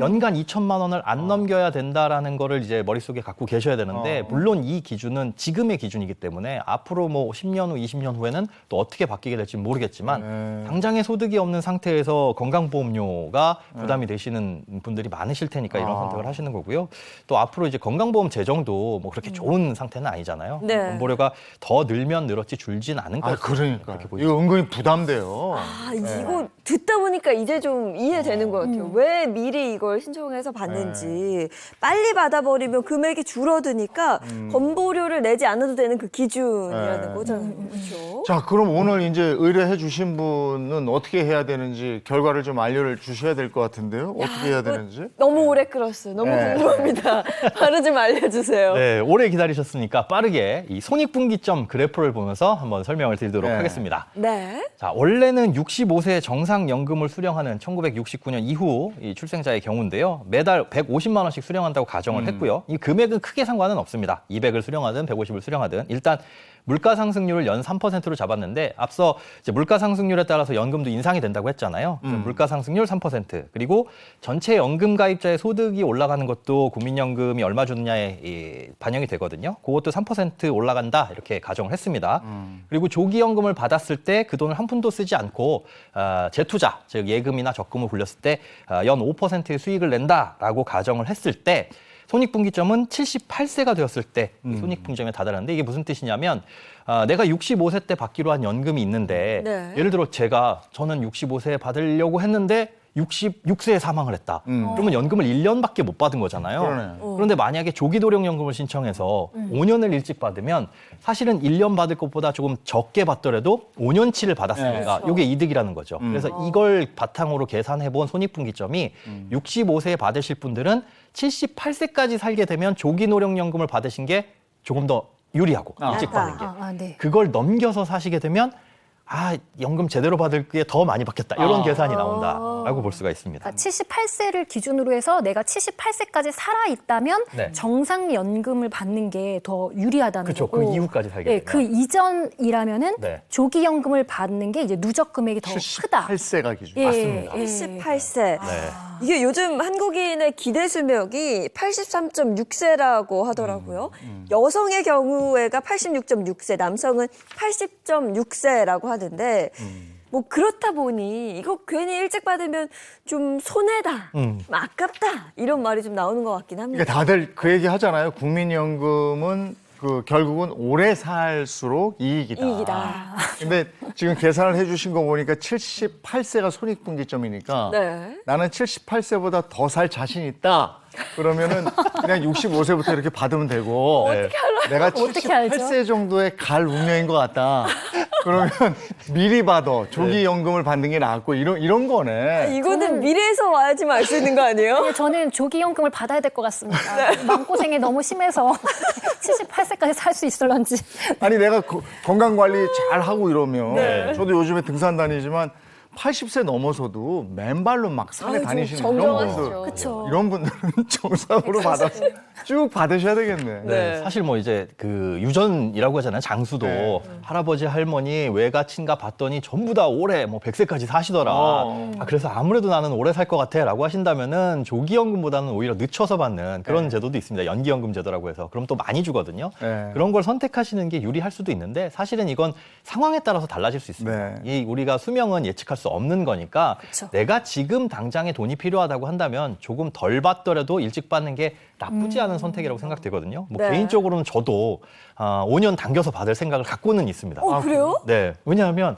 연간 2천만 원을 안 넘겨야 된다라는 거를 이제 머릿속에 갖고 계셔야 되는데 물론 이 기준은 지금의 기준이기 때문에 앞으로 뭐 10년 후, 20년 후에는 또 어떻게 바뀌게 될지 모르겠지만 당장의 소득이 없는 상태에서 건강보험료가 부담이 되시는 분들이 많으실 테니까 이런 선택을 하시는 거고요. 또 앞으로 이제 건강보험 재정도 뭐 그렇게 좋은 상태는 아니잖아요. 네. 건보료가 더 늘면 늘었지 줄진 않은 것으로 그러니까 그렇게 보입니다. 이거 은근히 부담돼요. 이거 듣다 보니까 이제 좀 이해되는 것 같아요. 왜 미리 이걸 신청해서 받는지. 빨리 받아버리면 금액이 줄어드니까 건보료를 내지 않아도 되는 그 기준이라는 거잖아요. 그렇죠? 자, 그럼 오늘 이제 의뢰해 주신 분은 어떻게 해야 되는지 결과를 좀 알려주셔야 될 것 같은데요. 어떻게 해야 되는지. 너무 오래 끌었어요. 너무 궁금합니다. 바로 좀 알려주세요. 네, 오래 기다리셨으니까 빠르게 이 손익분기점 그래프를 보면서 한번 설명을 드리도록 하겠습니다. 네. 자, 원래는 65세 정상연금을 수령하는 1969년 이후 이 출생자의 경우인데요. 매달 150만 원씩 수령한다고 가정을 했고요. 이 금액은 크게 상관은 없습니다. 200을 수령하든 150을 수령하든 일단 물가 상승률을 연 3%로 잡았는데 앞서 이제 물가 상승률에 따라서 연금도 인상이 된다고 했잖아요. 물가 상승률 3% 그리고 전체 연금 가입자의 소득이 올라가는 것도 국민연금이 얼마 주느냐에 반영이 되거든요. 그것도 3% 올라간다 이렇게 가정을 했습니다. 그리고 조기연금을 받았을 때 그 돈을 한 푼도 쓰지 않고 재투자 즉 예금이나 적금을 굴렸을 때 연 5%의 수익을 낸다라고 가정을 했을 때 손익분기점은 78세가 되었을 때 손익분기점에 다다르는데 이게 무슨 뜻이냐면 내가 65세 때 받기로 한 연금이 있는데 네. 예를 들어 저는 65세에 받으려고 했는데 66세에 사망을 했다. 그러면 연금을 1년밖에 못 받은 거잖아요. 그러네요. 그런데 만약에 조기도령연금을 신청해서 5년을 일찍 받으면 사실은 1년 받을 것보다 조금 적게 받더라도 5년치를 받았으니까 이게 이득이라는 거죠. 그래서 이걸 바탕으로 계산해본 손익분기점이 65세에 받으실 분들은 78세까지 살게 되면 조기노령연금을 받으신 게 조금 더 유리하고 일찍 받는 게. 네. 그걸 넘겨서 사시게 되면 연금 제대로 받을 게 더 많이 받겠다. 이런 계산이 나온다라고 볼 수가 있습니다. 그러니까 78세를 기준으로 해서 내가 78세까지 살아 있다면 네. 정상 연금을 받는 게 더 유리하다는 그렇죠. 거고. 그 이후까지 살게 네, 되면. 그 이전이라면은 네. 조기 연금을 받는 게 이제 누적 금액이 더 크다. 78세가 기준. 예, 맞습니다. 예. 78세. 네. 이게 요즘 한국인의 기대 수명이 83.6세라고 하더라고요. 여성의 경우에가 86.6세, 남성은 80.6세라고 하는데 뭐 그렇다 보니 이거 괜히 일찍 받으면 좀 손해다, 좀 아깝다 이런 말이 좀 나오는 것 같긴 합니다. 그러니까 다들 그 얘기 하잖아요. 국민연금은 결국은 오래 살수록 이익이다. 이익이다. 근데 지금 계산을 해주신 거 보니까 78세가 손익분기점이니까 네. 나는 78세보다 더 살 자신 있다. 그러면은 그냥 65세부터 이렇게 받으면 되고 내가 어떻게 알죠? 78세 정도에 갈 운명인 것 같다. 그러면 미리 받아 조기 연금을 받는 게 낫고 이런 거네. 이거는 미래에서 와야지만 알 수 있는 거 아니에요? 근데 저는 조기 연금을 받아야 될 것 같습니다. 마음고생이 너무 심해서 78세까지 살 수 있을런지. 아니 내가 건강 관리 잘 하고 이러면 저도 요즘에 등산 다니지만 80세 넘어서도 맨발로 막 산에 다니시는 이런 분들, 그쵸. 이런 분들은 정상으로 받아서 쭉 받으셔야 되겠네. 네. 사실 뭐 이제 그 유전이라고 하잖아요. 장수도 네. 할아버지 할머니 외가 친가 봤더니 전부 다 오래 뭐 100세까지 사시더라. 그래서 아무래도 나는 오래 살 것 같아라고 하신다면은 조기연금보다는 오히려 늦춰서 받는 그런 제도도 있습니다. 연기연금 제도라고 해서 그럼 또 많이 주거든요. 네. 그런 걸 선택하시는 게 유리할 수도 있는데 사실은 이건 상황에 따라서 달라질 수 있습니다. 이 우리가 수명은 예측할 수 없는 거니까 그쵸. 내가 지금 당장에 돈이 필요하다고 한다면 조금 덜 받더라도 일찍 받는 게 나쁘지 않은 선택이라고 생각되거든요. 뭐 네. 개인적으로는 저도 5년 당겨서 받을 생각을 갖고는 있습니다. 그래요? 네, 왜냐하면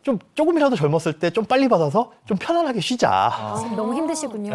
좀 조금이라도 젊었을 때 좀 빨리 받아서 좀 편안하게 쉬자. 너무 힘드시군요.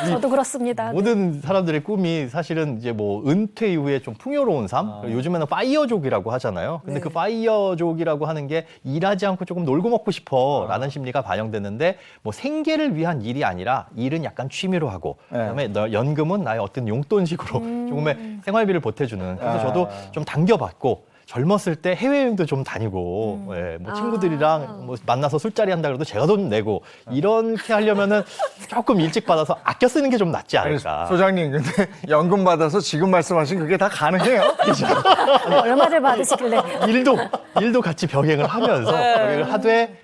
저도 그렇습니다. 모든 사람들의 꿈이 사실은 이제 뭐 은퇴 이후에 좀 풍요로운 삶, 요즘에는 파이어족이라고 하잖아요. 근데 그 파이어족이라고 하는 게 일하지 않고 조금 놀고 먹고 싶어라는 심리가 반영됐는데 뭐 생계를 위한 일이 아니라 일은 약간 취미로 하고 그다음에 연금은 나의 어떤 용돈식으로 조금의 생활비를 보태주는. 그래서 저도 좀 당겨봤고. 젊었을 때 해외여행도 좀 다니고, 뭐 친구들이랑 뭐 만나서 술자리 한다 그래도 제가 돈 내고, 이렇게 하려면은 조금 일찍 받아서 아껴 쓰는 게 좀 낫지 않을까. 소장님, 근데 연금 받아서 지금 말씀하신 그게 다 가능해요? 얼마를 받으시길래. 일도 같이 병행을 하면서 병행을 하되,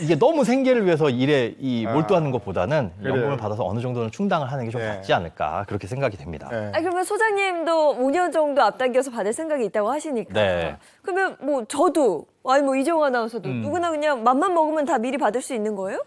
이게 너무 생계를 위해서 일에 몰두하는 것보다는 연금을 받아서 어느 정도는 충당을 하는 게 좀 낫지 않을까. 그렇게 생각이 됩니다. 그러면 소장님도 5년 정도 앞당겨서 받을 생각이 있다고 하시니까. 네. 그러면 뭐 저도 아니 뭐 이정아 아나운서도 누구나 그냥 맘만 먹으면 다 미리 받을 수 있는 거예요?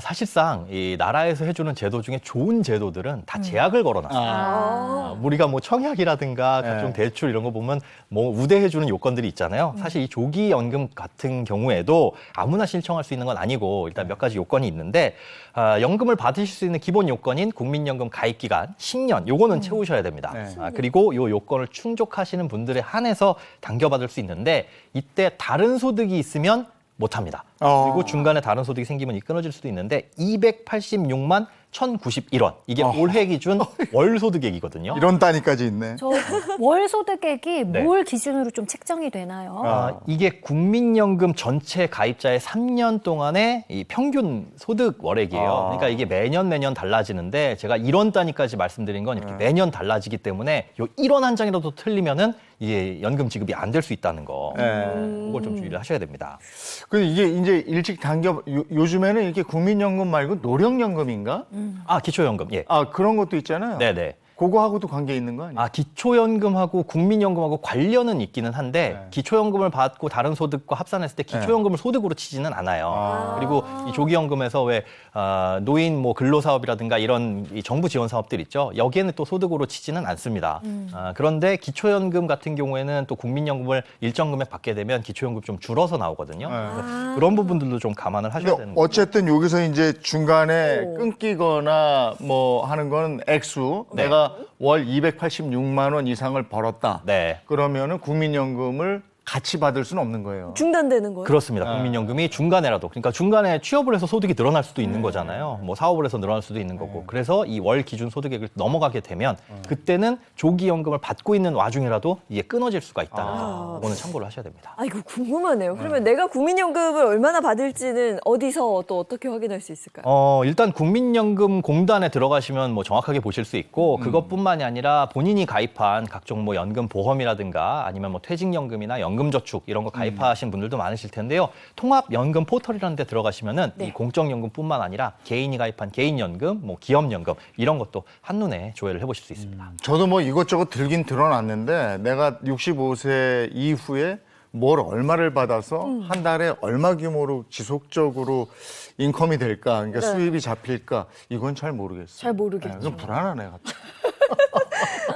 사실상 이 나라에서 해주는 제도 중에 좋은 제도들은 다 제약을 걸어놨어요. 우리가 뭐 청약이라든가 각종 대출 이런 거 보면 뭐 우대해주는 요건들이 있잖아요. 사실 이 조기연금 같은 경우에도 아무나 신청할 수 있는 건 아니고 일단 몇 가지 요건이 있는데 연금을 받으실 수 있는 기본 요건인 국민연금 가입 기간 10년 요거는 채우셔야 됩니다. 그리고 요 요건을 충족하시는 분들에 한해서 당겨받을 수 있는데 이때 다른 소득이 있으면 못합니다. 그리고 중간에 다른 소득이 생기면 끊어질 수도 있는데 286만 1,091원. 이게 올해 기준 월 소득액이거든요. 이런 단위까지 있네. 저 월 소득액이 네. 뭘 기준으로 좀 책정이 되나요? 이게 국민연금 전체 가입자의 3년 동안의 이 평균 소득 월액이에요. 그러니까 이게 매년 달라지는데 제가 1원 단위까지 말씀드린 건 이렇게 매년 달라지기 때문에 요 1원 한 장이라도 틀리면은 이게 연금 지급이 안 될 수 있다는 거. 그걸 좀 주의를 하셔야 됩니다. 근데 이게 이제 일찍 요즘에는 이렇게 국민연금 말고 노령연금인가? 기초연금. 예. 그런 것도 있잖아요. 네네. 그거하고도 관계 있는 거 아니에요? 아, 기초연금하고 국민연금하고 관련은 있기는 한데 네. 기초연금을 받고 다른 소득과 합산했을 때 기초연금을 소득으로 치지는 않아요. 아. 그리고 이 조기연금에서 왜 노인 뭐 근로사업이라든가 이런 이 정부 지원 사업들 있죠. 여기에는 또 소득으로 치지는 않습니다. 그런데 기초연금 같은 경우에는 또 국민연금을 일정 금액 받게 되면 기초연금 좀 줄어서 나오거든요. 그래서 그런 부분들도 좀 감안을 하셔야 근데 되는 거죠. 어쨌든 여기서 이제 중간에 끊기거나 뭐 하는 건 액수 내가 월 286만 원 이상을 벌었다. 네. 그러면은 국민연금을 같이 받을 수는 없는 거예요. 중단되는 거예요? 그렇습니다. 국민연금이 중간에라도, 그러니까 중간에 취업을 해서 소득이 늘어날 수도 있는 거잖아요. 뭐 사업을 해서 늘어날 수도 있는 거고. 그래서 이 월 기준 소득액을 넘어가게 되면 그때는 조기연금을 받고 있는 와중이라도 이게 끊어질 수가 있다. 그거는 참고를 하셔야 됩니다. 아, 이거 궁금하네요. 그러면 내가 국민연금을 얼마나 받을지는 어디서 또 어떻게 확인할 수 있을까요? 일단 국민연금 공단에 들어가시면 뭐 정확하게 보실 수 있고 그것뿐만이 아니라 본인이 가입한 각종 뭐 연금 보험이라든가 아니면 뭐 퇴직연금이나 연금저축 이런 거 가입하신 분들도 많으실 텐데요. 통합연금 포털이라는 데 들어가시면은 이 공적연금뿐만 아니라 개인이 가입한 개인연금, 뭐 기업연금 이런 것도 한눈에 조회를 해보실 수 있습니다. 저도 뭐 이것저것 들긴 들어놨는데 내가 65세 이후에 뭘 얼마를 받아서 한 달에 얼마 규모로 지속적으로 인컴이 될까, 그러니까 수입이 잡힐까, 이건 잘 모르겠어요. 잘 모르겠죠. 좀 불안하네, 갑자기.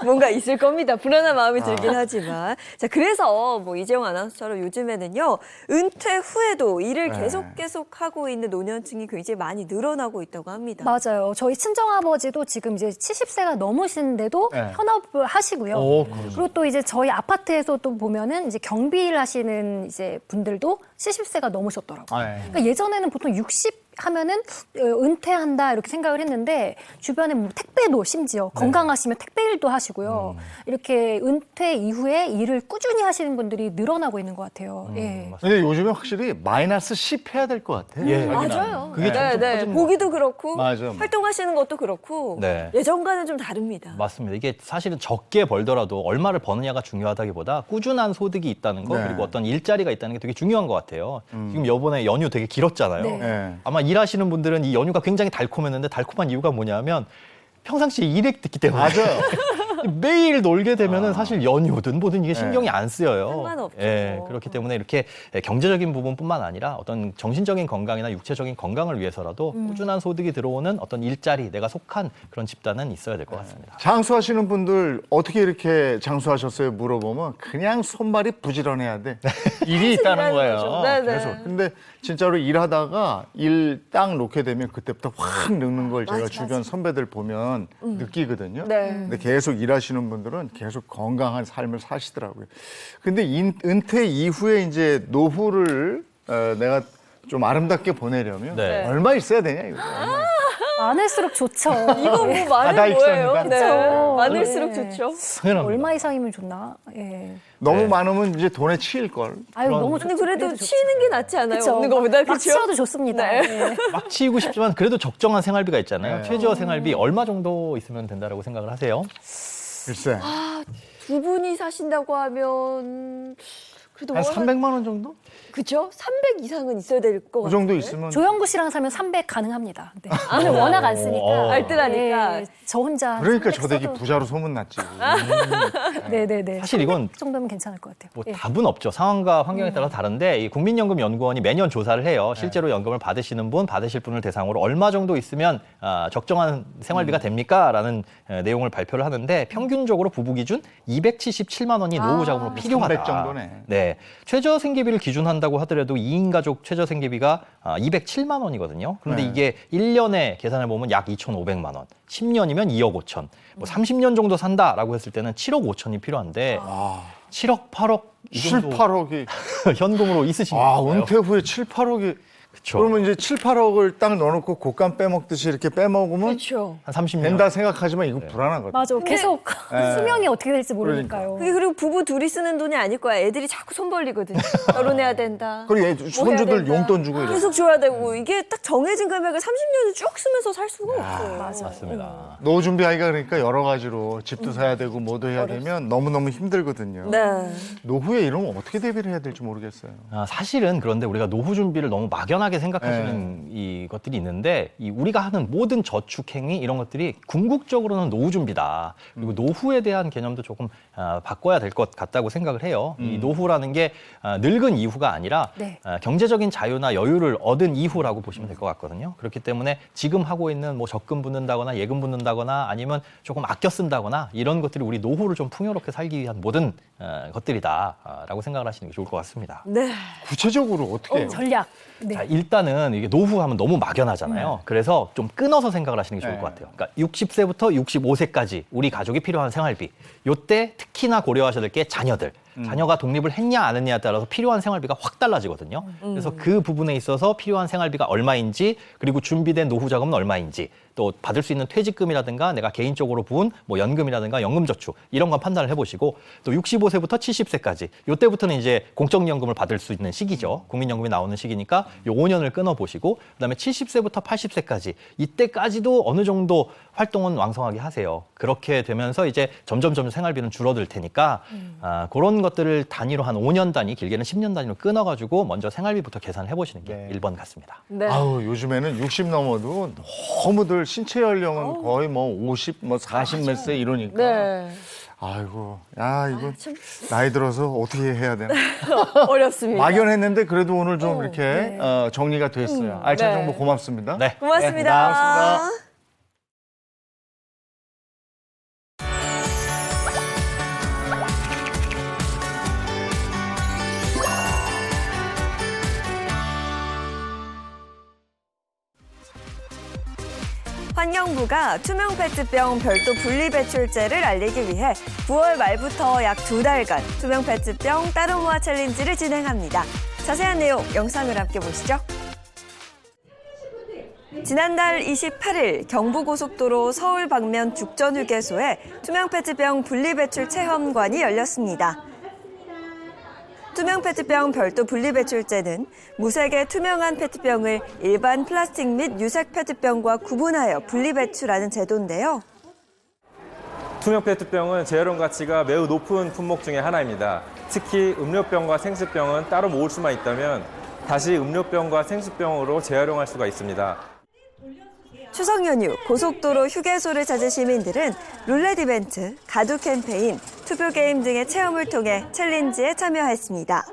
뭔가 있을 겁니다. 불안한 마음이 들긴 하지만. 자, 그래서 뭐 이재용 아나운서처럼 요즘에는요, 은퇴 후에도 일을 계속 하고 있는 노년층이 굉장히 많이 늘어나고 있다고 합니다. 맞아요. 저희 친정아버지도 지금 이제 70세가 넘으시는데도 네. 현업을 하시고요. 그리고 또 이제 저희 아파트에서 또 보면은 이제 경비일 하시는 이제 분들도 70세가 넘으셨더라고요. 그러니까 예전에는 보통 60 하면은 은퇴한다 이렇게 생각을 했는데 주변에 뭐 택배도 심지어 건강하시면 택배 일도 하시고요. 이렇게 은퇴 이후에 일을 꾸준히 하시는 분들이 늘어나고 있는 것 같아요. 예. 근데 요즘에 확실히 마이너스 10 해야 될 것 같아. 예. 맞아요. 그게 네, 점점 네. 커지는 것 보기도 그렇고 맞아. 활동하시는 것도 그렇고 네. 예전과는 좀 다릅니다. 맞습니다. 이게 사실은 적게 벌더라도 얼마를 버느냐가 중요하다기보다 꾸준한 소득이 있다는 거 네. 그리고 어떤 일자리가 있다는 게 되게 중요한 것 같아요. 지금 이번에 연휴 되게 길었잖아요. 네. 네. 아마 일하시는 분들은 이 연휴가 굉장히 달콤했는데 달콤한 이유가 뭐냐면 평상시에 일이 있기 때문에 맞아요. 매일 놀게 되면은 사실 연휴든 뭐든 이게 신경이 안 쓰여요. 상관없죠. 예, 그렇기 때문에 이렇게 경제적인 부분뿐만 아니라 어떤 정신적인 건강이나 육체적인 건강을 위해서라도 꾸준한 소득이 들어오는 어떤 일자리, 내가 속한 그런 집단은 있어야 될 것 같습니다. 장수하시는 분들 어떻게 이렇게 장수하셨어요? 물어보면 그냥 손발이 부지런해야 돼. 일이 있다는 일하는 거예요. 거죠. 네네. 계속. 근데 진짜로 일하다가 일 딱 놓게 되면 그때부터 확 늙는 걸 제가 주변 선배들 보면 느끼거든요. 네. 근데 계속 일하시는 분들은 계속 건강한 삶을 사시더라고요. 근데 은퇴 이후에 이제 노후를 내가 좀 아름답게 보내려면 네. 얼마 있어야 되냐 이거. 많을수록 좋죠. 이거 뭐 바다 말은 뭐예요? 입성이니까. 네. 많을수록 네. 좋죠. 당연합니다. 얼마 이상이면 좋나? 예. 너무 네. 많으면 이제 돈에 치일 걸. 아유 너무 근데 좋죠. 그래도 좋죠. 치는 게 낫지 않아요? 그쵸. 없는 것보다 막 그렇죠? 치워도 좋습니다. 네. 예. 막 치이고 싶지만 그래도 적정한 생활비가 있잖아요. 네. 최저 생활비 얼마 정도 있으면 된다라고 생각을 하세요? 글쎄. 두 분이 사신다고 하면 그래도 한 300만 원 정도? 그죠? 300 이상은 있어야 될 것 그 같아요. 정도 있으면 조영구 씨랑 사면 300 가능합니다. 네. 저는 워낙 안 쓰니까. 알뜰하니까. 예, 저 혼자 한 그러니까 300 저 댁이 써도- 부자로 소문났지. 네네네. 사실 이건 300 정도면 괜찮을 것 같아요. 뭐 예. 답은 없죠. 상황과 환경에 따라 다른데 이 국민연금연구원이 매년 조사를 해요. 실제로 연금을 받으시는 분, 받으실 분을 대상으로 얼마 정도 있으면 적정한 생활비가 됩니까? 라는 내용을 발표를 하는데 평균적으로 부부 기준 277만 원이 노후 자금으로 필요하다. 300 정도네. 네. 최저 생계비를 기준한다고 하더라도 2인 가족 최저 생계비가 207만 원이거든요. 그런데 네. 이게 1년에 계산을 보면 약 2,500만 원. 10년이면 2억 5천. 뭐 30년 정도 산다라고 했을 때는 7억 5천이 필요한데 7억, 8억 이 7, 정도 8억이. 현금으로 있으신 아, 건가요? 은퇴 후에 7, 8억이. 그쵸. 그러면 이제 7, 8억을 딱 넣어놓고 곶감 빼먹듯이 이렇게 빼먹으면 그렇죠. 한 30년. 된다 생각하지만 이거 불안하거든. 맞아. 계속 수명이 어떻게 될지 모르니까요. 그게 그리고 부부 둘이 쓰는 돈이 아닐 거야. 애들이 자꾸 손 벌리거든요. 결혼해야 된다. 그리고 얘 뭐 해야 손주들 된다. 용돈 주고 이래. 계속 줘야 되고 이게 딱 정해진 금액을 30년을 쭉 쓰면서 살 수가 없어요. 맞습니다. 노후 준비하기가 그러니까 여러 가지로 집도 사야 되고 뭐도 해야 되면 너무너무 힘들거든요. 네. 노후에 이러면 어떻게 대비를 해야 될지 모르겠어요. 사실은 그런데 우리가 노후 준비를 너무 막연하게 막연하게 생각하시는 이 것들이 있는데 이 우리가 하는 모든 저축 행위 이런 것들이 궁극적으로는 노후 준비다. 그리고 노후에 대한 개념도 조금 바꿔야 될 것 같다고 생각을 해요. 이 노후라는 게 늙은 이후가 아니라 네. 경제적인 자유나 여유를 얻은 이후라고 보시면 될 것 같거든요. 그렇기 때문에 지금 하고 있는 뭐 적금 붓는다거나 예금 붓는다거나 아니면 조금 아껴 쓴다거나 이런 것들이 우리 노후를 좀 풍요롭게 살기 위한 모든 것들이다라고 생각을 하시는 게 좋을 것 같습니다. 네. 구체적으로 어떻게 해요? 전략. 네. 자, 일단은 이게 노후하면 너무 막연하잖아요. 그래서 좀 끊어서 생각을 하시는 게 좋을 것 같아요. 그러니까 60세부터 65세까지 우리 가족이 필요한 생활비. 요때 특히나 고려하셔야 될 게 자녀들. 자녀가 독립을 했냐 안 했냐에 따라서 필요한 생활비가 확 달라지거든요. 그래서 그 부분에 있어서 필요한 생활비가 얼마인지 그리고 준비된 노후 자금은 얼마인지 또 받을 수 있는 퇴직금이라든가 내가 개인적으로 부은 뭐 연금이라든가 연금저축 이런 건 판단을 해보시고 또 65세부터 70세까지 요때부터는 이제 공적연금을 받을 수 있는 시기죠. 국민연금이 나오는 시기니까 요 5년을 끊어보시고 그다음에 70세부터 80세까지 이때까지도 어느 정도 활동은 왕성하게 하세요. 그렇게 되면서 이제 점점 생활비는 줄어들 테니까 그런 것들을 단위로 한 5년 단위, 길게는 10년 단위로 끊어가지고 먼저 생활비부터 계산을 해보시는 게 1번 같습니다. 네. 아우, 요즘에는 60 넘어도 너무들 신체 연령은 거의 뭐 50, 뭐 40 몇 세 이러니까. 네. 아이고, 야, 이거 나이 들어서 어떻게 해야 되나. 어렵습니다. 막연했는데 그래도 오늘 좀 이렇게 정리가 됐어요. 알찬 네. 정보 고맙습니다. 네. 고맙습니다. 고맙습니다. 환경부가 투명 페트병 별도 분리배출제를 알리기 위해 9월 말부터 약 2달간 투명 페트병 따로 모아 챌린지를 진행합니다. 자세한 내용 영상을 함께 보시죠. 지난달 28일 경부고속도로 서울 방면 죽전휴게소에 투명 페트병 분리배출 체험관이 열렸습니다. 투명 페트병 별도 분리배출제는 무색의 투명한 페트병을 일반 플라스틱 및 유색 페트병과 구분하여 분리배출하는 제도인데요. 투명 페트병은 재활용 가치가 매우 높은 품목 중에 하나입니다. 특히 음료병과 생수병은 따로 모을 수만 있다면 다시 음료병과 생수병으로 재활용할 수가 있습니다. 추석 연휴 고속도로 휴게소를 찾은 시민들은 룰렛 이벤트, 가두 캠페인, 투표 게임 등의 체험을 통해 챌린지에 참여했습니다.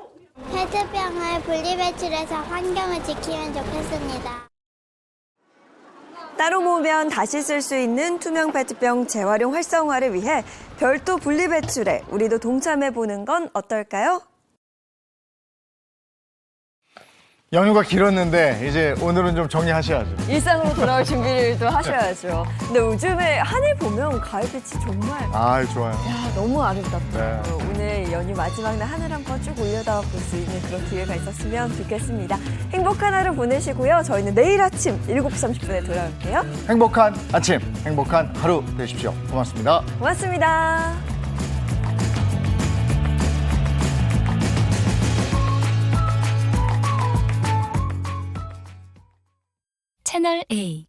페트병을 분리배출해서 환경을 지키면 좋겠습니다. 따로 모으면 다시 쓸 수 있는 투명 페트병 재활용 활성화를 위해 별도 분리배출에 우리도 동참해보는 건 어떨까요? 연휴가 길었는데 이제 오늘은 좀 정리하셔야죠. 일상으로 돌아올 준비를 또 하셔야죠. 근데 요즘에 하늘 보면 가을빛이 정말 아, 좋아요. 너무 아름답더라고요. 네. 오늘 연휴 마지막 날 하늘 한번 쭉 올려다 볼 수 있는 그런 기회가 있었으면 좋겠습니다. 행복한 하루 보내시고요. 저희는 내일 아침 7시 30분에 돌아올게요. 행복한 아침, 행복한 하루 되십시오. 고맙습니다. 고맙습니다. 채널 A